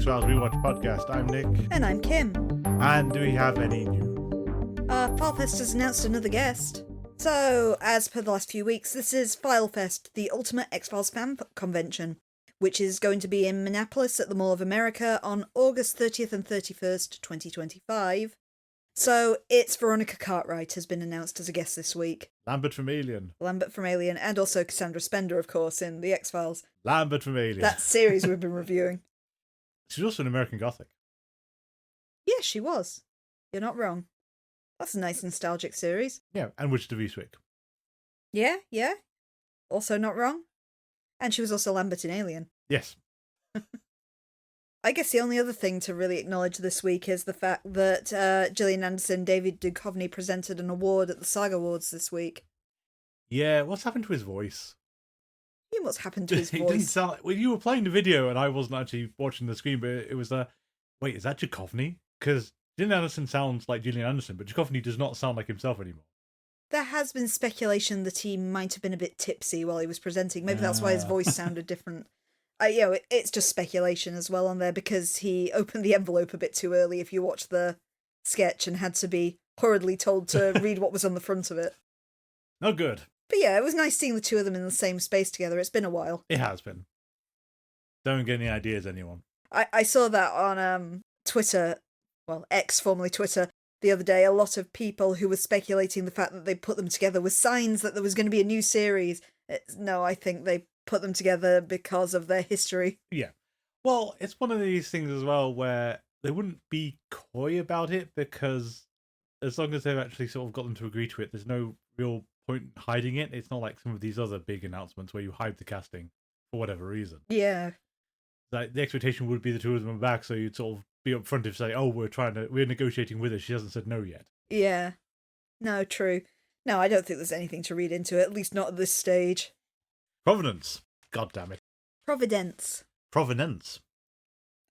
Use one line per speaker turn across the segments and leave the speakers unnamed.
X-Files Rewatch Podcast. I'm Nick.
And I'm Kim.
And do we have any news?
FileFest has announced another guest. So, as per the last few weeks, this is FileFest, the Ultimate X-Files Fan Convention, which is going to be in Minneapolis at the Mall of America on August 30th and 31st, 2025. So, it's Veronica Cartwright has been announced as a guest this week.
Lambert from Alien.
And also Cassandra Spender, of course, in The X-Files.
Lambert from Alien.
That series we've been reviewing.
She's also an American Gothic.
Yeah, she was. You're not wrong. That's a nice nostalgic series.
Yeah, and Witch to Beastwick.
Yeah. Also not wrong. And she was also Lambert in Alien.
Yes.
I guess the only other thing to really acknowledge this week is the fact that Gillian Anderson and David Duchovny presented an award at the SAG Awards this week.
Yeah, what's happened to his voice?
You know what's happened to his
He
voice?
didn't sound like... Well, you were playing the video and I wasn't actually watching the screen, but it was wait, is that Duchovny? Because Gillian Anderson sounds like Gillian Anderson, but Duchovny does not sound like himself anymore.
There has been speculation that he might have been a bit tipsy while he was presenting. Maybe that's why his voice sounded different. It's just speculation as well on there because he opened the envelope a bit too early if you watch the sketch and had to be hurriedly told to read what was on the front of it.
Not good.
But yeah, it was nice seeing the two of them in the same space together. It's been a while.
It has been. Don't get any ideas, anyone.
I saw that on Twitter, well, X, formerly Twitter, the other day. A lot of people who were speculating the fact that they put them together were signs that there was going to be a new series. No, I think they put them together because of their history.
Yeah. Well, it's one of these things as well where they wouldn't be coy about it because as long as they've actually sort of got them to agree to it, there's no real point in hiding it. It's not like some of these other big announcements where you hide the casting for whatever reason.
Yeah.
Like the expectation would be the two of them are back, so you'd sort of be upfront if say, "Oh, we're negotiating with her. She hasn't said no yet."
Yeah. No, true. No, I don't think there's anything to read into it, at least not at this stage.
Provenance. God damn it.
Providence.
Provenance.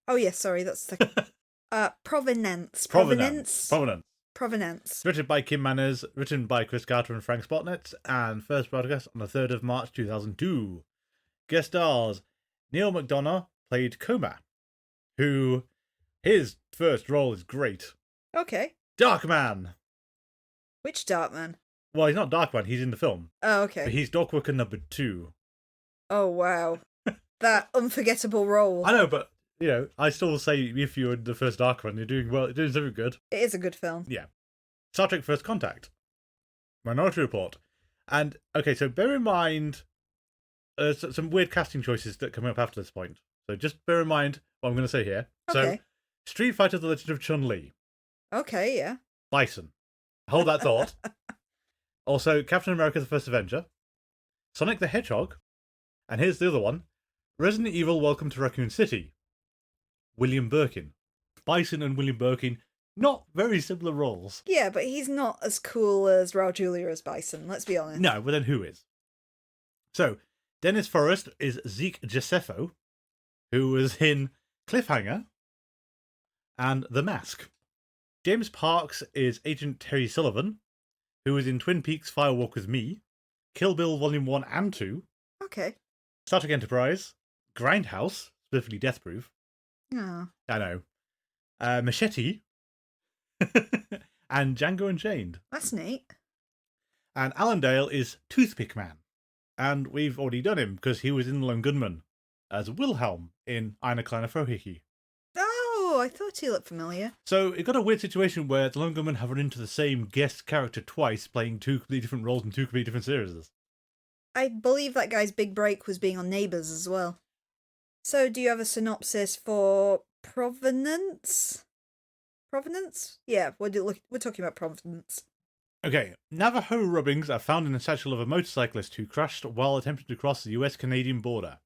Oh, yes, sorry, that's the second. Provenance. Provenance.
Written by Kim Manners, written by Chris Carter and Frank Spotnitz, and first broadcast on the 3rd of March 2002. Guest stars Neil McDonough played Coma, who his first role is great.
Okay.
Darkman.
Which Darkman?
Well, he's not Darkman, he's in the film.
Oh, okay.
But he's Dockworker number 2.
Oh, wow. That unforgettable role.
I know, but, I still say if you're in the first Darkman, you're doing well, you're doing something good.
It is a good film.
Yeah. Star Trek First Contact. Minority Report. And, okay, so bear in mind some weird casting choices that come up after this point. So just bear in mind what I'm going to say here.
Okay.
So, Street Fighter The Legend of Chun-Li.
Okay, yeah.
Bison. Hold that thought. Also, Captain America The First Avenger. Sonic the Hedgehog. And here's the other one. Resident Evil Welcome to Raccoon City. William Birkin. Bison and William Birkin, not very similar roles.
Yeah, but he's not as cool as Raul Julia as Bison, let's be honest.
No, but then who is? So, Dennis Forrest is Zeke Josepho, who was in Cliffhanger and The Mask. James Parks is Agent Terry Sullivan, who was in Twin Peaks Fire Walk With Me, Kill Bill Volume 1 and 2,
Okay.
Star Trek Enterprise, Grindhouse, specifically Death Proof.
Oh.
I know. Machete, and Django Unchained.
That's neat.
And Alan Dale is Toothpick Man. And we've already done him because he was in Lone Gunmen as Wilhelm in Eine kleine Frohicke.
Oh, I thought he looked familiar.
So it got a weird situation where the Lone Gunmen have run into the same guest character twice, playing two completely different roles in two completely different series.
I believe that guy's big break was being on Neighbours as well. So, do you have a synopsis for Provenance? Provenance? Yeah, we're talking about Provenance.
Okay, Navajo rubbings are found in the satchel of a motorcyclist who crashed while attempting to cross the US-Canadian border.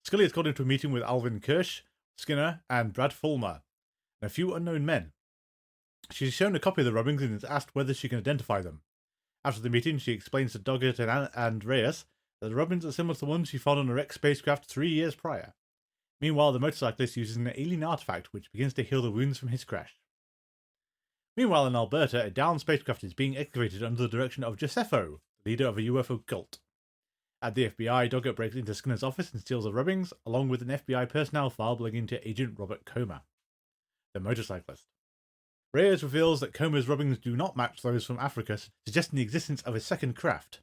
Scully is called into a meeting with Alvin Kirsch, Skinner, and Brad Fulmer, and a few unknown men. She's shown a copy of the rubbings and is asked whether she can identify them. After the meeting, she explains to Doggett and Reyes that the rubbings are similar to the ones she found on a wrecked spacecraft 3 years prior. Meanwhile, the motorcyclist uses an alien artifact which begins to heal the wounds from his crash. Meanwhile, in Alberta, a downed spacecraft is being excavated under the direction of Josepho, the leader of a UFO cult. At the FBI, Doggett breaks into Skinner's office and steals the rubbings, along with an FBI personnel file belonging to Agent Robert Comer, the motorcyclist. Reyes reveals that Comer's rubbings do not match those from Africa, suggesting the existence of a second craft.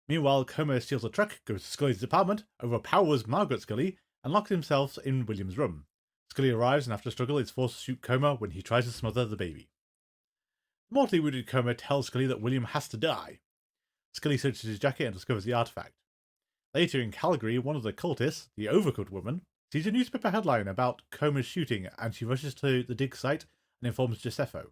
Meanwhile, Comer steals a truck, goes to Scully's apartment, overpowers Margaret Scully, and locks himself in William's room. Scully arrives and after a struggle is forced to shoot Comer when he tries to smother the baby. Mortally wounded Comer tells Scully that William has to die. Scully searches his jacket and discovers the artifact. Later in Calgary, one of the cultists, the Overcoat Woman, sees a newspaper headline about Comer's shooting and she rushes to the dig site and informs Josepho.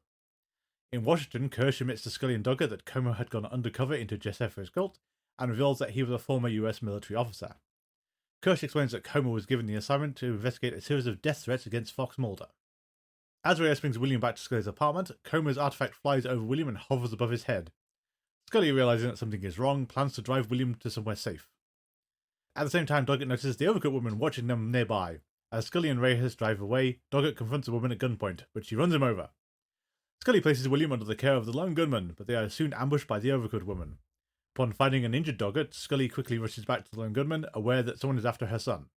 In Washington, Kirsch admits to Scully and Doggett that Comer had gone undercover into Josepho's cult and reveals that he was a former US military officer. Kirsch explains that Comer was given the assignment to investigate a series of death threats against Fox Mulder. As Reyes brings William back to Scully's apartment, Comer's artifact flies over William and hovers above his head. Scully, realizing that something is wrong, plans to drive William to somewhere safe. At the same time, Doggett notices the Overcoat Woman watching them nearby. As Scully and Reyes drive away, Doggett confronts the woman at gunpoint, but she runs him over. Scully places William under the care of the Lone Gunmen, but they are soon ambushed by the Overcoat Woman. Upon finding an injured Doggett, Scully quickly rushes back to the Lone Gunmen, aware that someone is after her son.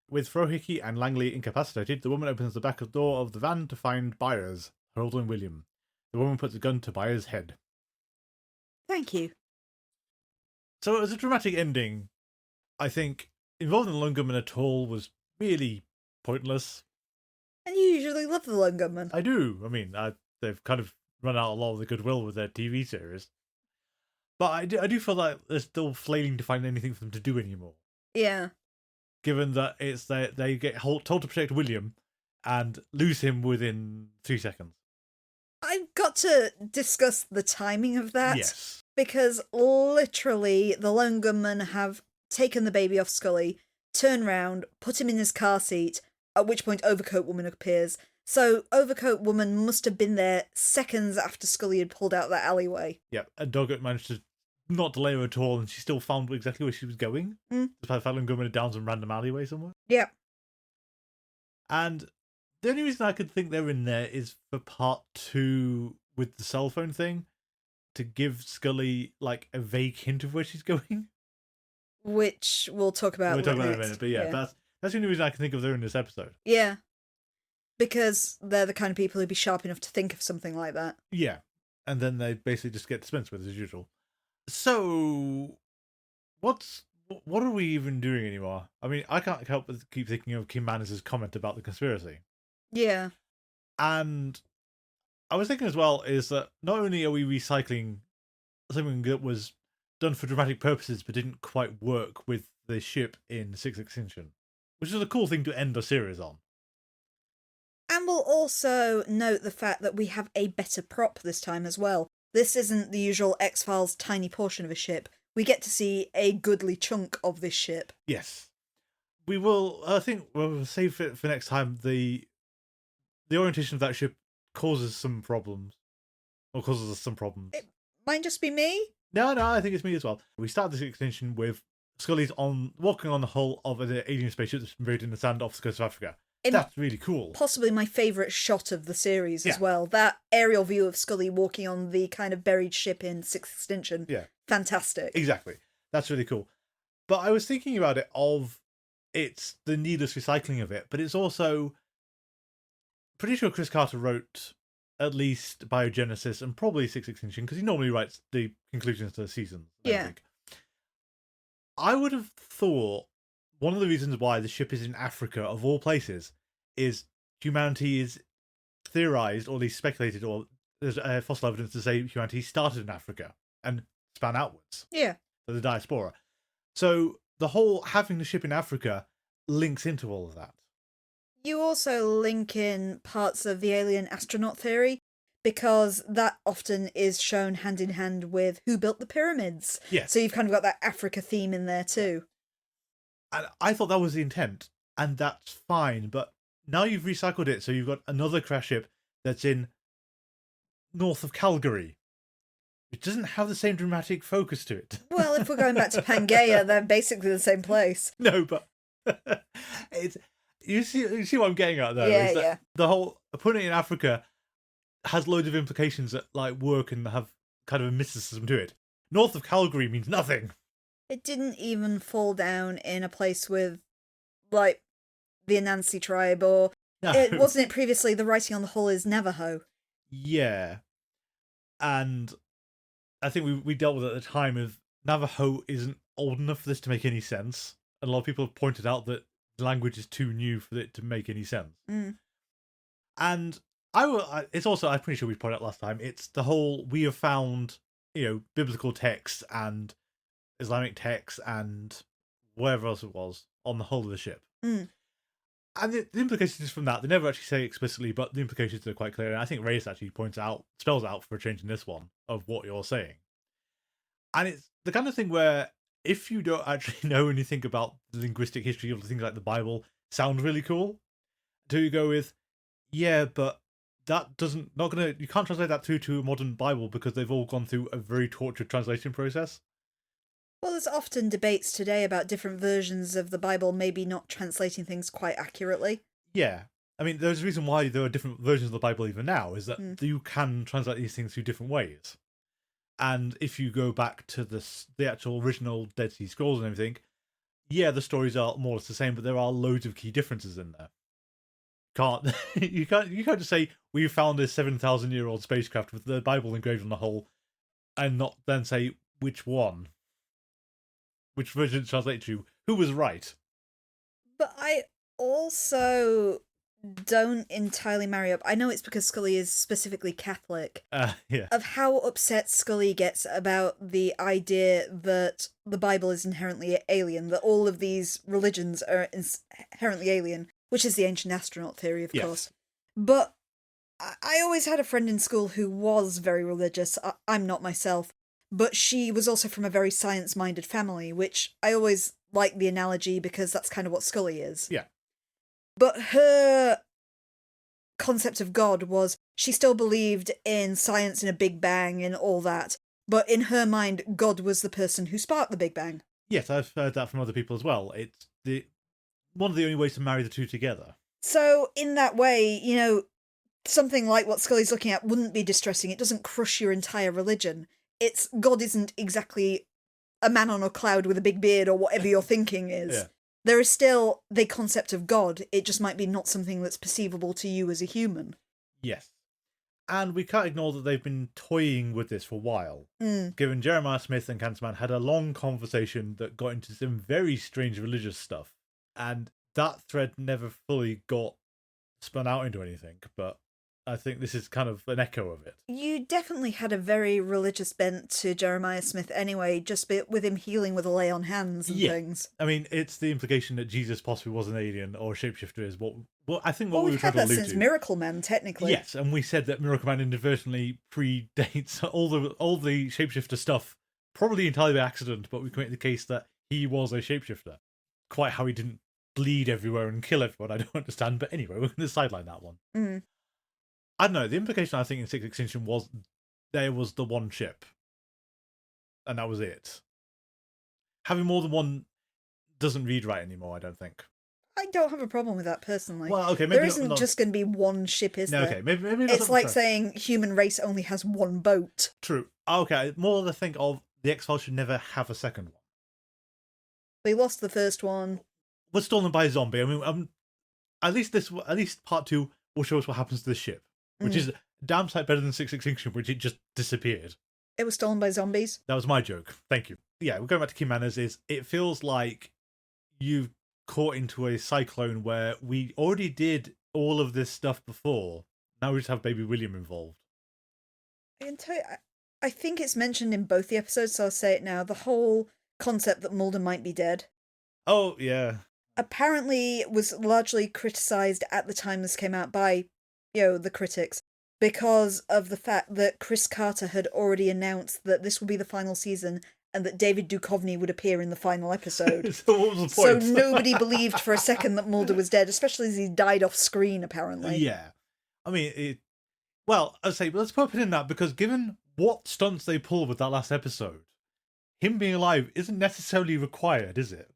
With Frohickey and Langley incapacitated, the woman opens the back door of the van to find Byers, holding William. The woman puts a gun to Byers' head.
Thank you.
So it was a dramatic ending. I think involving the Lone Gunmen at all was really pointless.
And you usually love the Lone Gunmen.
I do. I mean, they've kind of run out a lot of the goodwill with their TV series. But I do feel like they're still flailing to find anything for them to do anymore.
Yeah.
Given that it's they get told to protect William and lose him within 3 seconds.
I've got to discuss the timing of that.
Yes.
Because literally the Lone Gunmen have taken the baby off Scully, turn round, put him in his car seat, at which point Overcoat Woman appears. So Overcoat Woman must have been there seconds after Scully had pulled out that alleyway.
Yep, and Doggett managed to not delay her at all, and she still found exactly where she was going. Despite finding Gunman down some random alleyway somewhere.
Yep.
And the only reason I could think they're in there is for part 2 with the cell phone thing, to give Scully like a vague hint of where she's going.
Which we'll talk about
We'll talk about it in a
next.
minute, but yeah, that's the only reason I can think of they're in this episode.
Yeah. Because they're the kind of people who'd be sharp enough to think of something like that.
Yeah. And then they basically just get dispensed with as usual. So, what are we even doing anymore? I mean, I can't help but keep thinking of Kim Manus' comment about the conspiracy.
Yeah.
And I was thinking as well is that not only are we recycling something that was done for dramatic purposes but didn't quite work with the ship in Sixth Extinction, which is a cool thing to end a series on.
And we'll also note the fact that we have a better prop this time as well. This isn't the usual X-Files tiny portion of a ship. We get to see a goodly chunk of this ship.
Yes. We will, I think we'll save it for next time. The orientation of that ship causes some problems. Or causes us some problems.
It might just be me.
No, I think it's me as well. We start this extension with Scully's walking on the hull of an alien spaceship that's been buried in the sand off the coast of Africa. That's really cool.
Possibly my favourite shot of the series as well. That aerial view of Scully walking on the kind of buried ship in Sixth Extinction.
Yeah.
Fantastic.
Exactly. That's really cool. But I was thinking about it it's the needless recycling of it, but it's also pretty sure Chris Carter wrote at least Biogenesis and probably Sixth Extinction, because he normally writes the conclusions to the seasons.
Yeah.
I would have thought one of the reasons why the ship is in Africa, of all places, is humanity is theorized, or at least speculated, or there's fossil evidence to say humanity started in Africa and span outwards.
Yeah.
So the diaspora. So the whole having the ship in Africa links into all of that.
You also link in parts of the alien astronaut theory, because that often is shown hand in hand with who built the pyramids.
Yes.
So you've kind of got that Africa theme in there too.
And I thought that was the intent, and that's fine, but now you've recycled it, so you've got another crash ship that's in north of Calgary. It doesn't have the same dramatic focus to it.
Well, if we're going back to Pangaea, they're basically the same place.
No, but it's you see what I'm getting at though.
Yeah,
is that
yeah.
The whole putting it in Africa has loads of implications that like work and have kind of a mysticism to it. North of Calgary means nothing.
It didn't even fall down in a place with, like, the Anansi tribe, or
No.
it wasn't it previously the writing on the whole is Navajo.
Yeah. And I think we dealt with it at the time of Navajo isn't old enough for this to make any sense. And a lot of people have pointed out that the language is too new for it to make any sense.
Mm.
And it's also, I'm pretty sure we pointed out last time, it's the whole, we have found, biblical texts and Islamic texts and whatever else it was on the hull of the ship.
Mm.
And the implications from that, they never actually say explicitly, but the implications are quite clear. And I think Reyes actually spells out for a change in this one of what you're saying. And it's the kind of thing where if you don't actually know anything about the linguistic history of things like the Bible, sound really cool. Do you go with, yeah, but that you can't translate that through to a modern Bible because they've all gone through a very tortured translation process.
Well, there's often debates today about different versions of the Bible maybe not translating things quite accurately.
Yeah. I mean, there's a reason why there are different versions of the Bible even now, is that you can translate these things through different ways. And if you go back to the actual original Dead Sea Scrolls and everything, yeah, the stories are more or less the same, but there are loads of key differences in there. You can't just say we found this 7,000-year-old spacecraft with the Bible engraved on the hull, and not then say which version to translate to, who was right.
But I also don't entirely marry up. I know it's because Scully is specifically Catholic.
Yeah.
Of how upset Scully gets about the idea that the Bible is inherently alien, that all of these religions are inherently alien, which is the ancient astronaut theory, of course. But I always had a friend in school who was very religious. I'm not myself. But she was also from a very science-minded family, which I always like the analogy because that's kind of what Scully is.
Yeah.
But her concept of God was she still believed in science and a Big Bang and all that. But in her mind, God was the person who sparked the Big Bang.
Yes, I've heard that from other people as well. It's one of the only ways to marry the two together.
So in that way, something like what Scully's looking at wouldn't be distressing. It doesn't crush your entire religion. God isn't exactly a man on a cloud with a big beard or whatever your thinking is.
Yeah.
There is still the concept of God. It just might be not something that's perceivable to you as a human.
Yes. And we can't ignore that they've been toying with this for a while. Given Jeremiah Smith and Cancerman had a long conversation that got into some very strange religious stuff. And that thread never fully got spun out into anything, but I think this is kind of an echo of it.
You definitely had a very religious bent to Jeremiah Smith anyway, just with him healing with a lay on hands and things.
I mean, it's the implication that Jesus possibly was an alien or a shapeshifter is what I think what we were
we've
trying
had
to
that
allude
since
to.
Miracle Man, technically.
Yes, and we said that Miracle Man inadvertently predates all the shapeshifter stuff, probably entirely by accident, but we can make the case that he was a shapeshifter. Quite how he didn't bleed everywhere and kill everyone, I don't understand, but anyway, we're going to sideline that one. I don't know, the implication I think in Sixth Extinction was there was the one ship. And that was it. Having more than one doesn't read right anymore, I don't think.
I don't have a problem with that personally.
Well, okay, maybe
there isn't just going to be one ship, is there?
Okay, maybe
it's like saying human race only has one boat.
True. Okay, more to think of the X-Files should never have a second one.
They lost the first one.
Was stolen by a zombie. I mean, at least part 2 will show us what happens to the ship, which is damn sight better than Sixth Extinction, which it just disappeared.
It was stolen by zombies.
That was my joke. Thank you. Yeah, we're going back to Key Manners. It feels like you've caught into a cyclone where we already did all of this stuff before. Now we just have Baby William involved.
I can tell you, I think it's mentioned in both the episodes, so I'll say it now. The whole concept that Mulder might be dead.
Oh, yeah.
Apparently was largely criticised at the time this came out by, the critics, because of the fact that Chris Carter had already announced that this would be the final season and that David Duchovny would appear in the final episode.
So what was the point?
So nobody believed for a second that Mulder was dead, especially as he died off screen, apparently.
Yeah. I mean, I'd say, let's put it in that, because given what stunts they pulled with that last episode, him being alive isn't necessarily required, is it?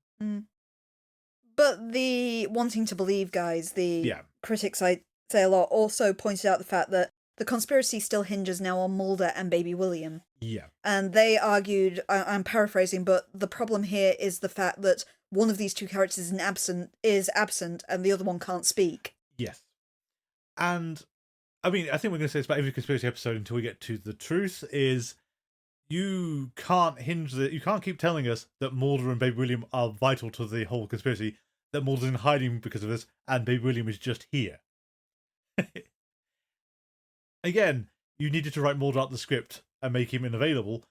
But the wanting to believe guys, the critics I say a lot, also pointed out the fact that The conspiracy still hinges now on Mulder and baby William.
Yeah.
And they argued, I'm paraphrasing, but the problem here is the fact that one of these two characters is absent and the other one can't speak.
Yes. And, I mean, I think we're going to say this about every conspiracy episode until we get to the truth, is you can't keep telling us that Mulder and baby William are vital to the whole conspiracy, that Mulder's in hiding because of this, and baby William is just here. Again, you needed to write Mulder out the script and make him unavailable,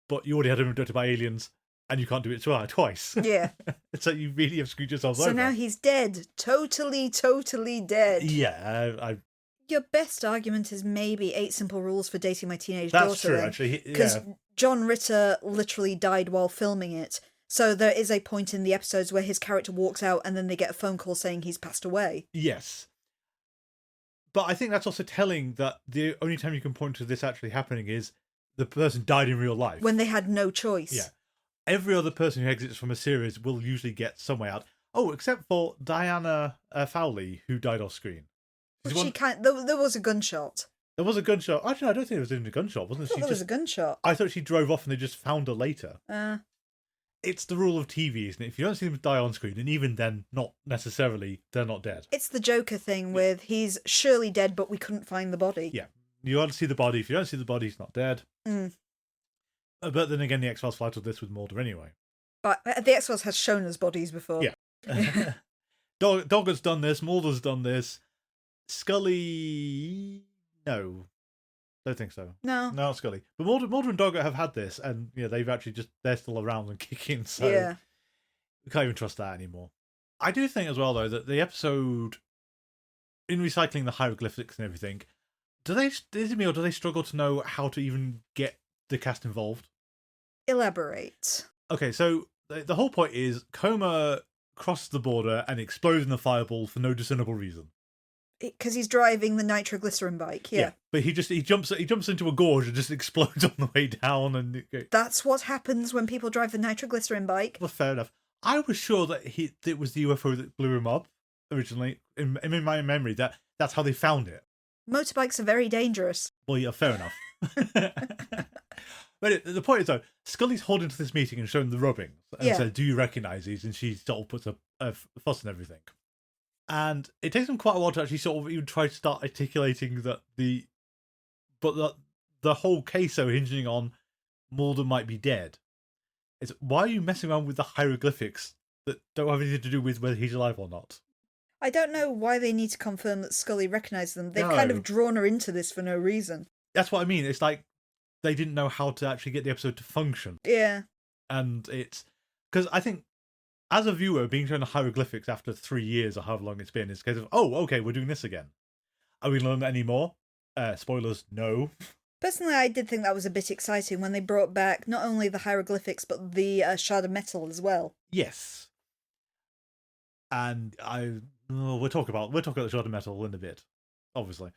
but you already had him abducted by aliens, and you can't do it twice.
Yeah.
So you really have screwed yourselves over.
So now he's dead. Totally dead.
Yeah.
Your best argument is maybe 8 Simple Rules for Dating My Teenage
That's
Daughter.
true,
then.
actually.
Because John Ritter literally died while filming it. So there is a point in the episodes where his character walks out and then they get a phone call saying he's passed away.
Yes. But I think that's also telling that the only time you can point to this actually happening is the person died in real life.
When they had no choice.
Yeah. Every other person who exits from a series will usually get some way out. Oh, except for Diana Fowley, who died off screen.
There was a gunshot.
There was a gunshot. Actually, I don't think it was in a gunshot, wasn't it?
There was a gunshot.
I thought she drove off and they just found her later. It's the rule of TV, isn't it? If you don't see them die on screen, and even then, not necessarily, they're not dead.
It's the Joker thing with he's surely dead, but we couldn't find the body.
Yeah. You want to see the body. If you don't see the body, he's not dead. But then again, the X-Files flagged this with Mulder anyway.
But the X-Files has shown us bodies before.
Yeah. Dogger's done this. Mulder's done this. Scully... No. Don't think so.
No.
Not Scully. But Mulder and Dogger have had this, and they've actually they're still around and kicking, so we can't even trust that anymore. I do think as well, though, that the episode, in recycling the hieroglyphics and everything, do they struggle to know how to even get the cast involved?
Elaborate.
Okay, so the whole point is Coma crosses the border and explodes in the fireball for no discernible reason.
Because he's driving the nitroglycerin bike, yeah.
But he jumps into a gorge and just explodes on the way down. And
that's what happens when people drive the nitroglycerin bike.
Well, fair enough. I was sure that it was the UFO that blew him up originally. In my memory, that's how they found it.
Motorbikes are very dangerous.
Well, yeah, fair enough. But the point is, though, Scully's holding to this meeting and showing the rubbings and says, "Do you recognise these?" And she sort of puts a fuss and everything. And it takes them quite a while to actually sort of even try to start articulating that the whole case, though, hinging on Mulder might be dead. It's why are you messing around with the hieroglyphics that don't have anything to do with whether he's alive or not?
I don't know why they need to confirm that Scully recognised them. They've kind of drawn her into this for no reason.
That's what I mean. It's like they didn't know how to actually get the episode to function.
Yeah.
And it's... Because I think, as a viewer, being shown the hieroglyphics after 3 years or however long it's been, is a case of, oh, okay, we're doing this again. Are we learning any more? Spoilers, no.
Personally, I did think that was a bit exciting when they brought back not only the hieroglyphics, but the shard of metal as well.
Yes. And we'll talk about the shard of metal in a bit, obviously.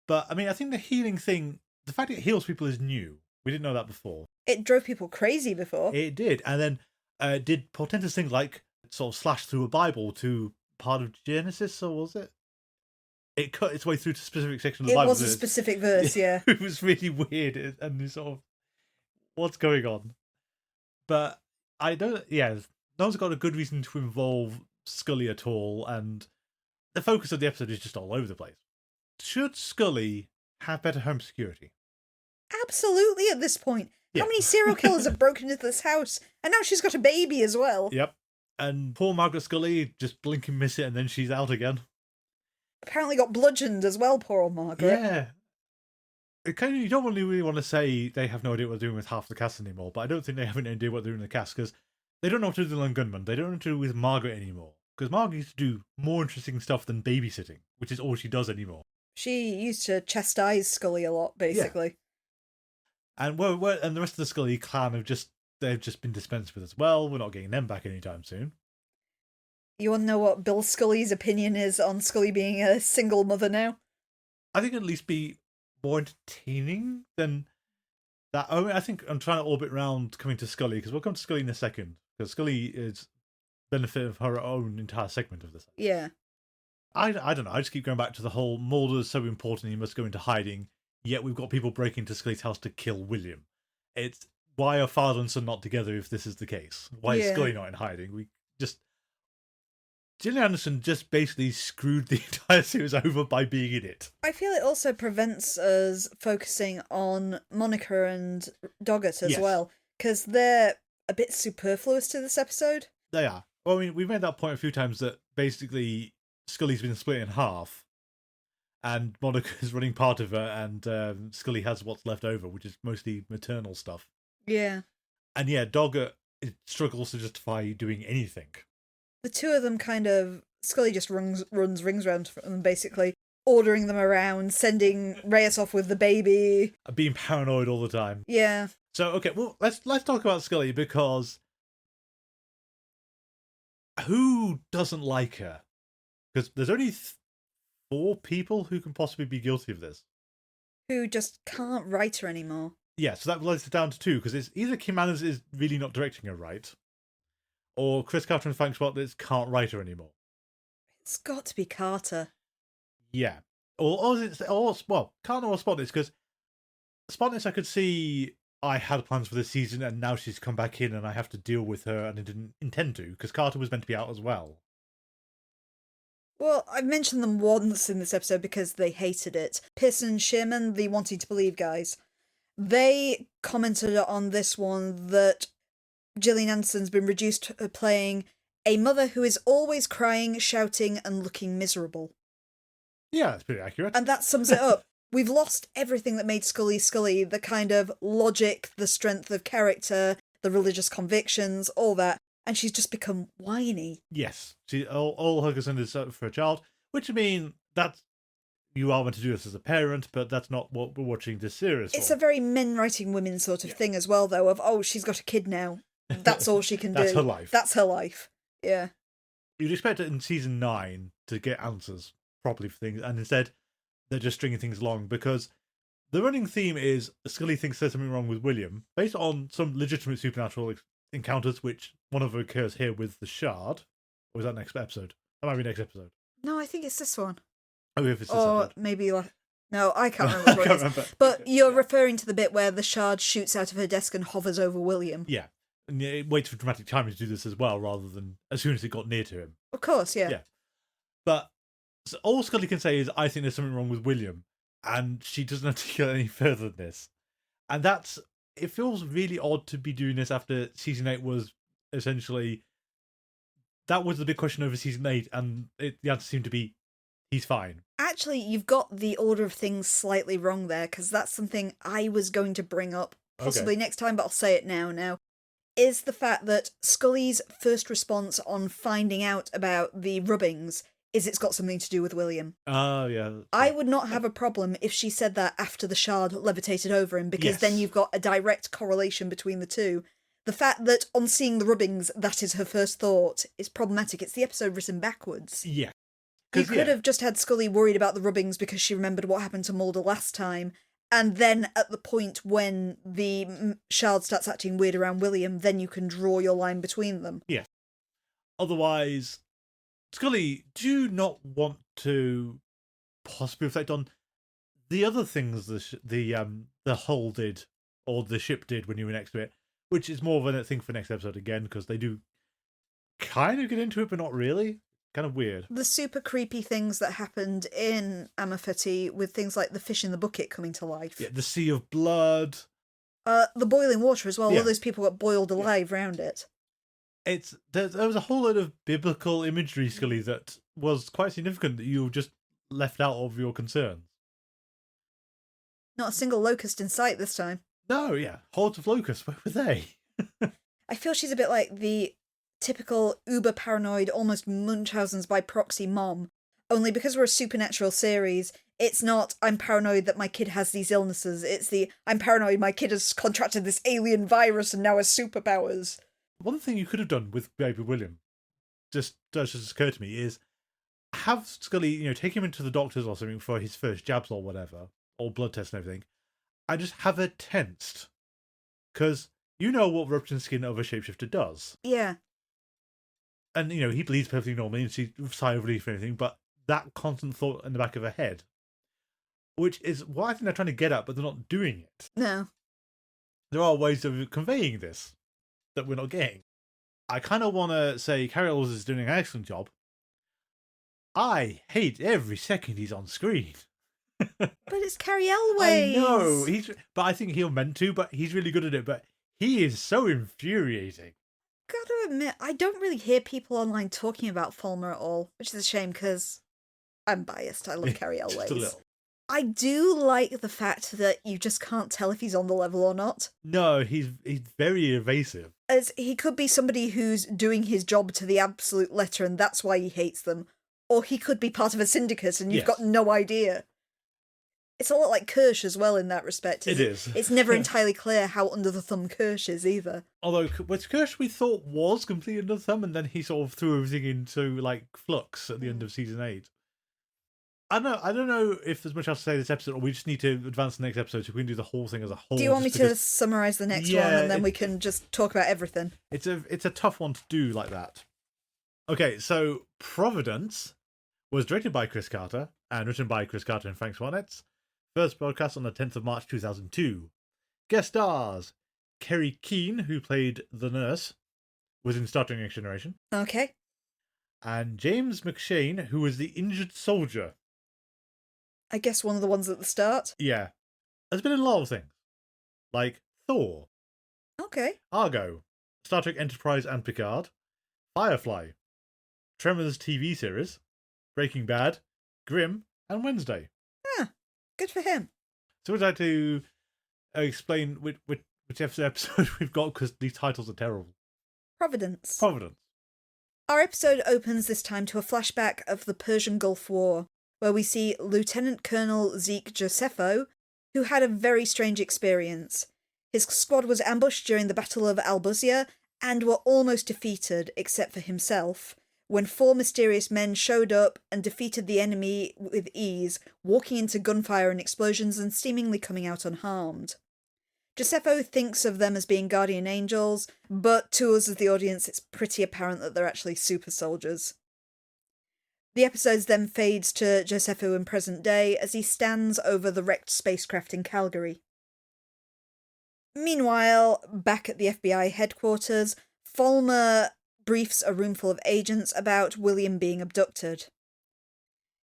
But, I mean, I think the healing thing, the fact it heals people is new. We didn't know that before.
It drove people crazy before.
It did. And then did portentous things like sort of slash through a Bible to part of Genesis, or was it? It cut its way through to a specific section of the Bible.
It was a specific verse, yeah.
It was really weird, and sort of, what's going on? But I don't, no one's got a good reason to involve Scully at all, and the focus of the episode is just all over the place. Should Scully have better home security?
Absolutely at this point.
Yeah.
How many serial killers have broken into this house? And now she's got a baby as well.
Yep. And poor Margaret Scully, just blink and miss it, and then she's out again.
Apparently got bludgeoned as well, poor old Margaret.
Yeah. You don't really want to say they have no idea what they're doing with half the cast anymore, but I don't think they have any idea what they're doing with the cast, because they don't know what to do with the Lone Gunmen. They don't know what to do with Margaret anymore, because Margaret used to do more interesting stuff than babysitting, which is all she does anymore.
She used to chastise Scully a lot, basically.
Yeah. And and the rest of the Scully clan they've just been dispensed with as well. We're not getting them back anytime soon.
You want to know what Bill Scully's opinion is on Scully being a single mother now?
I think it'd at least be more entertaining than that. I mean, I think I'm trying to orbit around coming to Scully, because we'll come to Scully in a second, because Scully is benefit of her own entire segment of this.
Yeah.
I don't know. I just keep going back to the whole Mulder's so important he must go into hiding, yet we've got people breaking into Scully's house to kill William. It's why are father and son not together if this is the case? Why is
Yeah.
Scully not in hiding? Gillian Anderson just basically screwed the entire series over by being in it.
I feel it also prevents us focusing on Monica and Doggett as
Yes.
well, because they're a bit superfluous to this episode.
They are. Well, I mean, we've made that point a few times that basically Scully's been split in half, and Monica's running part of her, and Scully has what's left over, which is mostly maternal stuff.
Yeah.
And yeah, Doggett struggles to justify doing anything.
The two of them kind of... Scully just runs rings around them, basically, ordering them around, sending Reyes off with the baby.
Being paranoid all the time.
Yeah.
So, okay, well, let's talk about Scully, because who doesn't like her? Because there's only 4 people who can possibly be guilty of this.
Who just can't write her anymore.
Yeah, so that lets it down to 2, because it's either Kim Manners is really not directing her right, or Chris Carter and Frank Spotnitz can't write her anymore.
It's got to be Carter.
Yeah. Carter or Spotnitz, because Spotnitz I could see I had plans for this season and now she's come back in and I have to deal with her and I didn't intend to, because Carter was meant to be out as well.
Well, I've mentioned them once in this episode because they hated it. Pearson and Sherman, the Wanting to Believe guys, they commented on this one that Gillian Anderson's been reduced to playing a mother who is always crying, shouting, and looking miserable.
Yeah, that's pretty accurate.
And that sums it up. We've lost everything that made Scully Scully, the kind of logic, the strength of character, the religious convictions, all that. And she's just become whiny.
Yes. All her concern is for a child, which I mean, that's, you are meant to do this as a parent, but that's not what we're watching this series for.
It's a very men writing women sort of thing as well, though, of, oh, she's got a kid now. That's all she can do.
That's her life.
That's her life. Yeah.
You'd expect it in season 9 to get answers properly for things, and instead they're just stringing things along, because the running theme is Scully thinks there's something wrong with William, based on some legitimate supernatural encounters, which one of them occurs here with the Shard. Or was that next episode? That might be next episode.
No, I think it's this one.
Oh, if it's this
Or
episode.
maybe like... No, I can't remember what it is.
remember.
But you're referring to the bit where the Shard shoots out of her desk and hovers over William.
Yeah. And it waits for dramatic timing to do this as well, rather than as soon as it got near to him.
Of course, yeah.
Yeah. But all Scully can say is, I think there's something wrong with William. And she doesn't have to go any further than this. And it feels really odd to be doing this after season 8 was essentially, that was the big question over season 8. And the answer seemed to be, he's fine.
Actually, you've got the order of things slightly wrong there, because that's something I was going to bring up possibly next time, but I'll say it now. Is the fact that Scully's first response on finding out about the rubbings is it's got something to do with William.
Oh, yeah.
I would not have a problem if she said that after the Shard levitated over him, because then you've got a direct correlation between the two. The fact that on seeing the rubbings, that is her first thought, is problematic. It's the episode written backwards.
Yeah.
You could have just had Scully worried about the rubbings because she remembered what happened to Mulder last time, and then at the point when the Shard starts acting weird around William, then you can draw your line between them.
Yeah. Otherwise, Scully, do you not want to possibly reflect on the other things the hull did, or the ship did when you were next to it, which is more of a thing for next episode again, because they do kind of get into it, but not really. Kind of weird.
The super creepy things that happened in Amafeti with things like the fish in the bucket coming to life.
Yeah, the sea of blood.
The boiling water as well.
Yeah.
All those people got boiled alive round it.
There was a whole load of biblical imagery, Scully, that was quite significant that you just left out of your concerns.
Not a single locust in sight this time.
No, yeah. Hordes of locusts, where were they?
I feel she's a bit like the typical uber paranoid, almost Munchausen's by proxy mom. Only because we're a supernatural series, it's not, I'm paranoid that my kid has these illnesses. It's I'm paranoid my kid has contracted this alien virus and now has superpowers.
One thing you could have done with baby William, just occurred to me, is have Scully, take him into the doctors or something for his first jabs or whatever, or blood tests and everything, and just have her tensed. Because you know what rupturing skin of a shapeshifter does.
Yeah.
And, he bleeds perfectly normally and she sigh of relief and everything, but that constant thought in the back of her head, which is what I think they're trying to get at, but they're not doing it.
No.
There are ways of conveying this that we're not getting. I kind of want to say Carrie Elwes is doing an excellent job. I hate every second he's on screen.
But it's Carrie Elwes.
I know, but I think he'll meant to, but he's really good at it. But he is so infuriating.
Gotta admit, I don't really hear people online talking about Fulmer at all, which is a shame because I'm biased. I love Carrie Elwes.
Just a little.
I do like the fact that you just can't tell if he's on the level or not.
No, he's very evasive.
As he could be somebody who's doing his job to the absolute letter and that's why he hates them. Or he could be part of a syndicate and you've got no idea. It's a lot like Kirsch as well in that respect.
It is.
It's never entirely clear how under the thumb Kirsch is either.
Although, with Kirsch we thought was completely under the thumb, and then he sort of threw everything into, like, flux at the end of season 8. I don't know if there's much else to say this episode, or we just need to advance the next episode so we can do the whole thing as a whole.
Do you want me to summarise the next one and then we can just talk about everything?
It's a tough one to do like that. Okay, so Providence was directed by Chris Carter and written by Chris Carter and Frank Swanetz. First broadcast on the 10th of March 2002. Guest stars Kerry Keane, who played the nurse, was in Star Trek Next Generation.
Okay.
And James McShane, who was the injured soldier.
I guess one of the ones at the start?
Yeah. Has been in a lot of things. Like Thor.
Okay.
Argo. Star Trek Enterprise and Picard. Firefly. Tremors TV series. Breaking Bad. Grimm. And Wednesday.
Yeah. Good for him.
So would you like to explain which episode we've got, because these titles are terrible.
Providence. Our episode opens this time to a flashback of the Persian Gulf War, where we see Lieutenant Colonel Zeke Josepho, who had a very strange experience. His squad was ambushed during the Battle of Albuzia and were almost defeated, except for himself, when 4 mysterious men showed up and defeated the enemy with ease, walking into gunfire and explosions and seemingly coming out unharmed. Josepho thinks of them as being guardian angels, but to us as the audience it's pretty apparent that they're actually super soldiers. The episode then fades to Josepho in present day as he stands over the wrecked spacecraft in Calgary. Meanwhile, back at the FBI headquarters, Fulmer briefs a roomful of agents about William being abducted.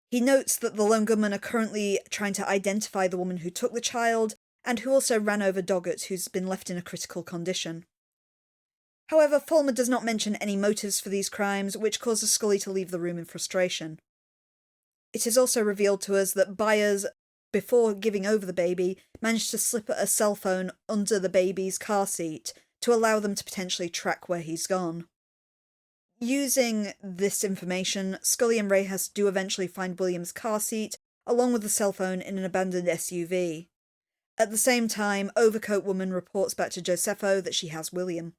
He notes that the Lone Gunmen are currently trying to identify the woman who took the child, and who also ran over Doggett, who's been left in a critical condition. However, Fulmer does not mention any motives for these crimes, which causes Scully to leave the room in frustration. It is also revealed to us that Byers, before giving over the baby, managed to slip a cell phone under the baby's car seat to allow them to potentially track where he's gone. Using this information, Scully and Reyes do eventually find William's car seat, along with the cell phone in an abandoned SUV. At the same time, Overcoat Woman reports back to Josepho that she has William.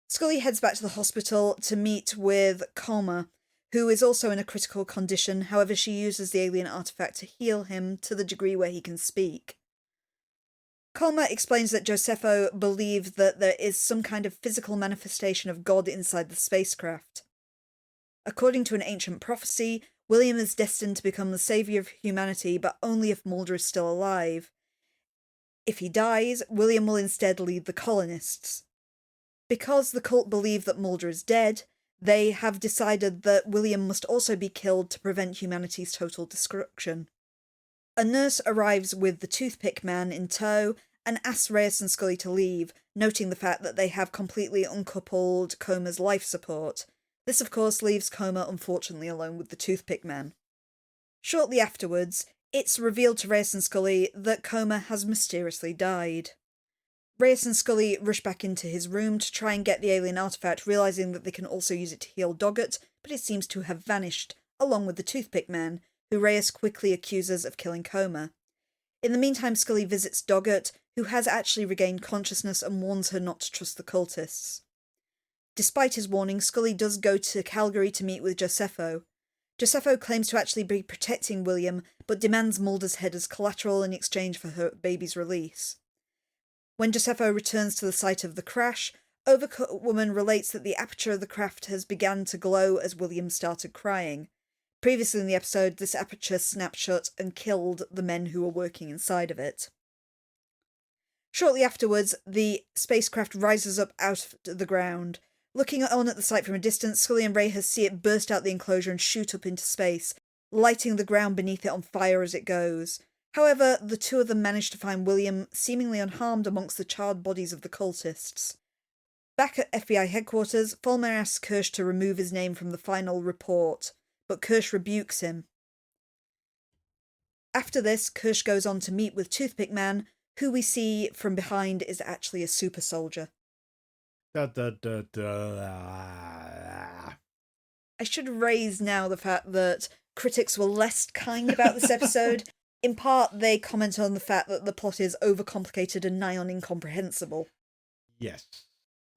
Scully heads back to the hospital to meet with Coma, who is also in a critical condition. However, she uses the alien artifact to heal him to the degree where he can speak. Coma explains that Josepho believes that there is some kind of physical manifestation of God inside the spacecraft. According to an ancient prophecy, William is destined to become the saviour of humanity, but only if Mulder is still alive. If he dies, William will instead lead the colonists. Because the cult believe that Mulder is dead, they have decided that William must also be killed to prevent humanity's total destruction. A nurse arrives with the toothpick man in tow and asks Reyes and Scully to leave, noting the fact that they have completely uncoupled Coma's life support. This, of course, leaves Coma unfortunately alone with the toothpick man. Shortly afterwards, it's revealed to Reyes and Scully that Coma has mysteriously died. Reyes and Scully rush back into his room to try and get the alien artifact, realising that they can also use it to heal Doggett, but it seems to have vanished, along with the toothpick man, who Reyes quickly accuses of killing Coma. In the meantime, Scully visits Doggett, who has actually regained consciousness and warns her not to trust the cultists. Despite his warning, Scully does go to Calgary to meet with Josepho. Josepho claims to actually be protecting William, but demands Mulder's head as collateral in exchange for her baby's release. When Josepho returns to the site of the crash, Overcoat Woman relates that the aperture of the craft has begun to glow as William started crying. Previously in the episode, this aperture snapped shut and killed the men who were working inside of it. Shortly afterwards, the spacecraft rises up out of the ground. Looking on at the site from a distance, Scully and Ray see it burst out the enclosure and shoot up into space, lighting the ground beneath it on fire as it goes. However, the two of them manage to find William seemingly unharmed amongst the charred bodies of the cultists. Back at FBI headquarters, Fulmer asks Kirsch to remove his name from the final report, but Kirsch rebukes him. After this, Kirsch goes on to meet with Toothpick Man, who we see from behind is actually a super soldier.
Da, da, da, da.
I should raise now the fact that critics were less kind about this episode. In part, they comment on the fact that the plot is overcomplicated and nigh on incomprehensible.
Yes.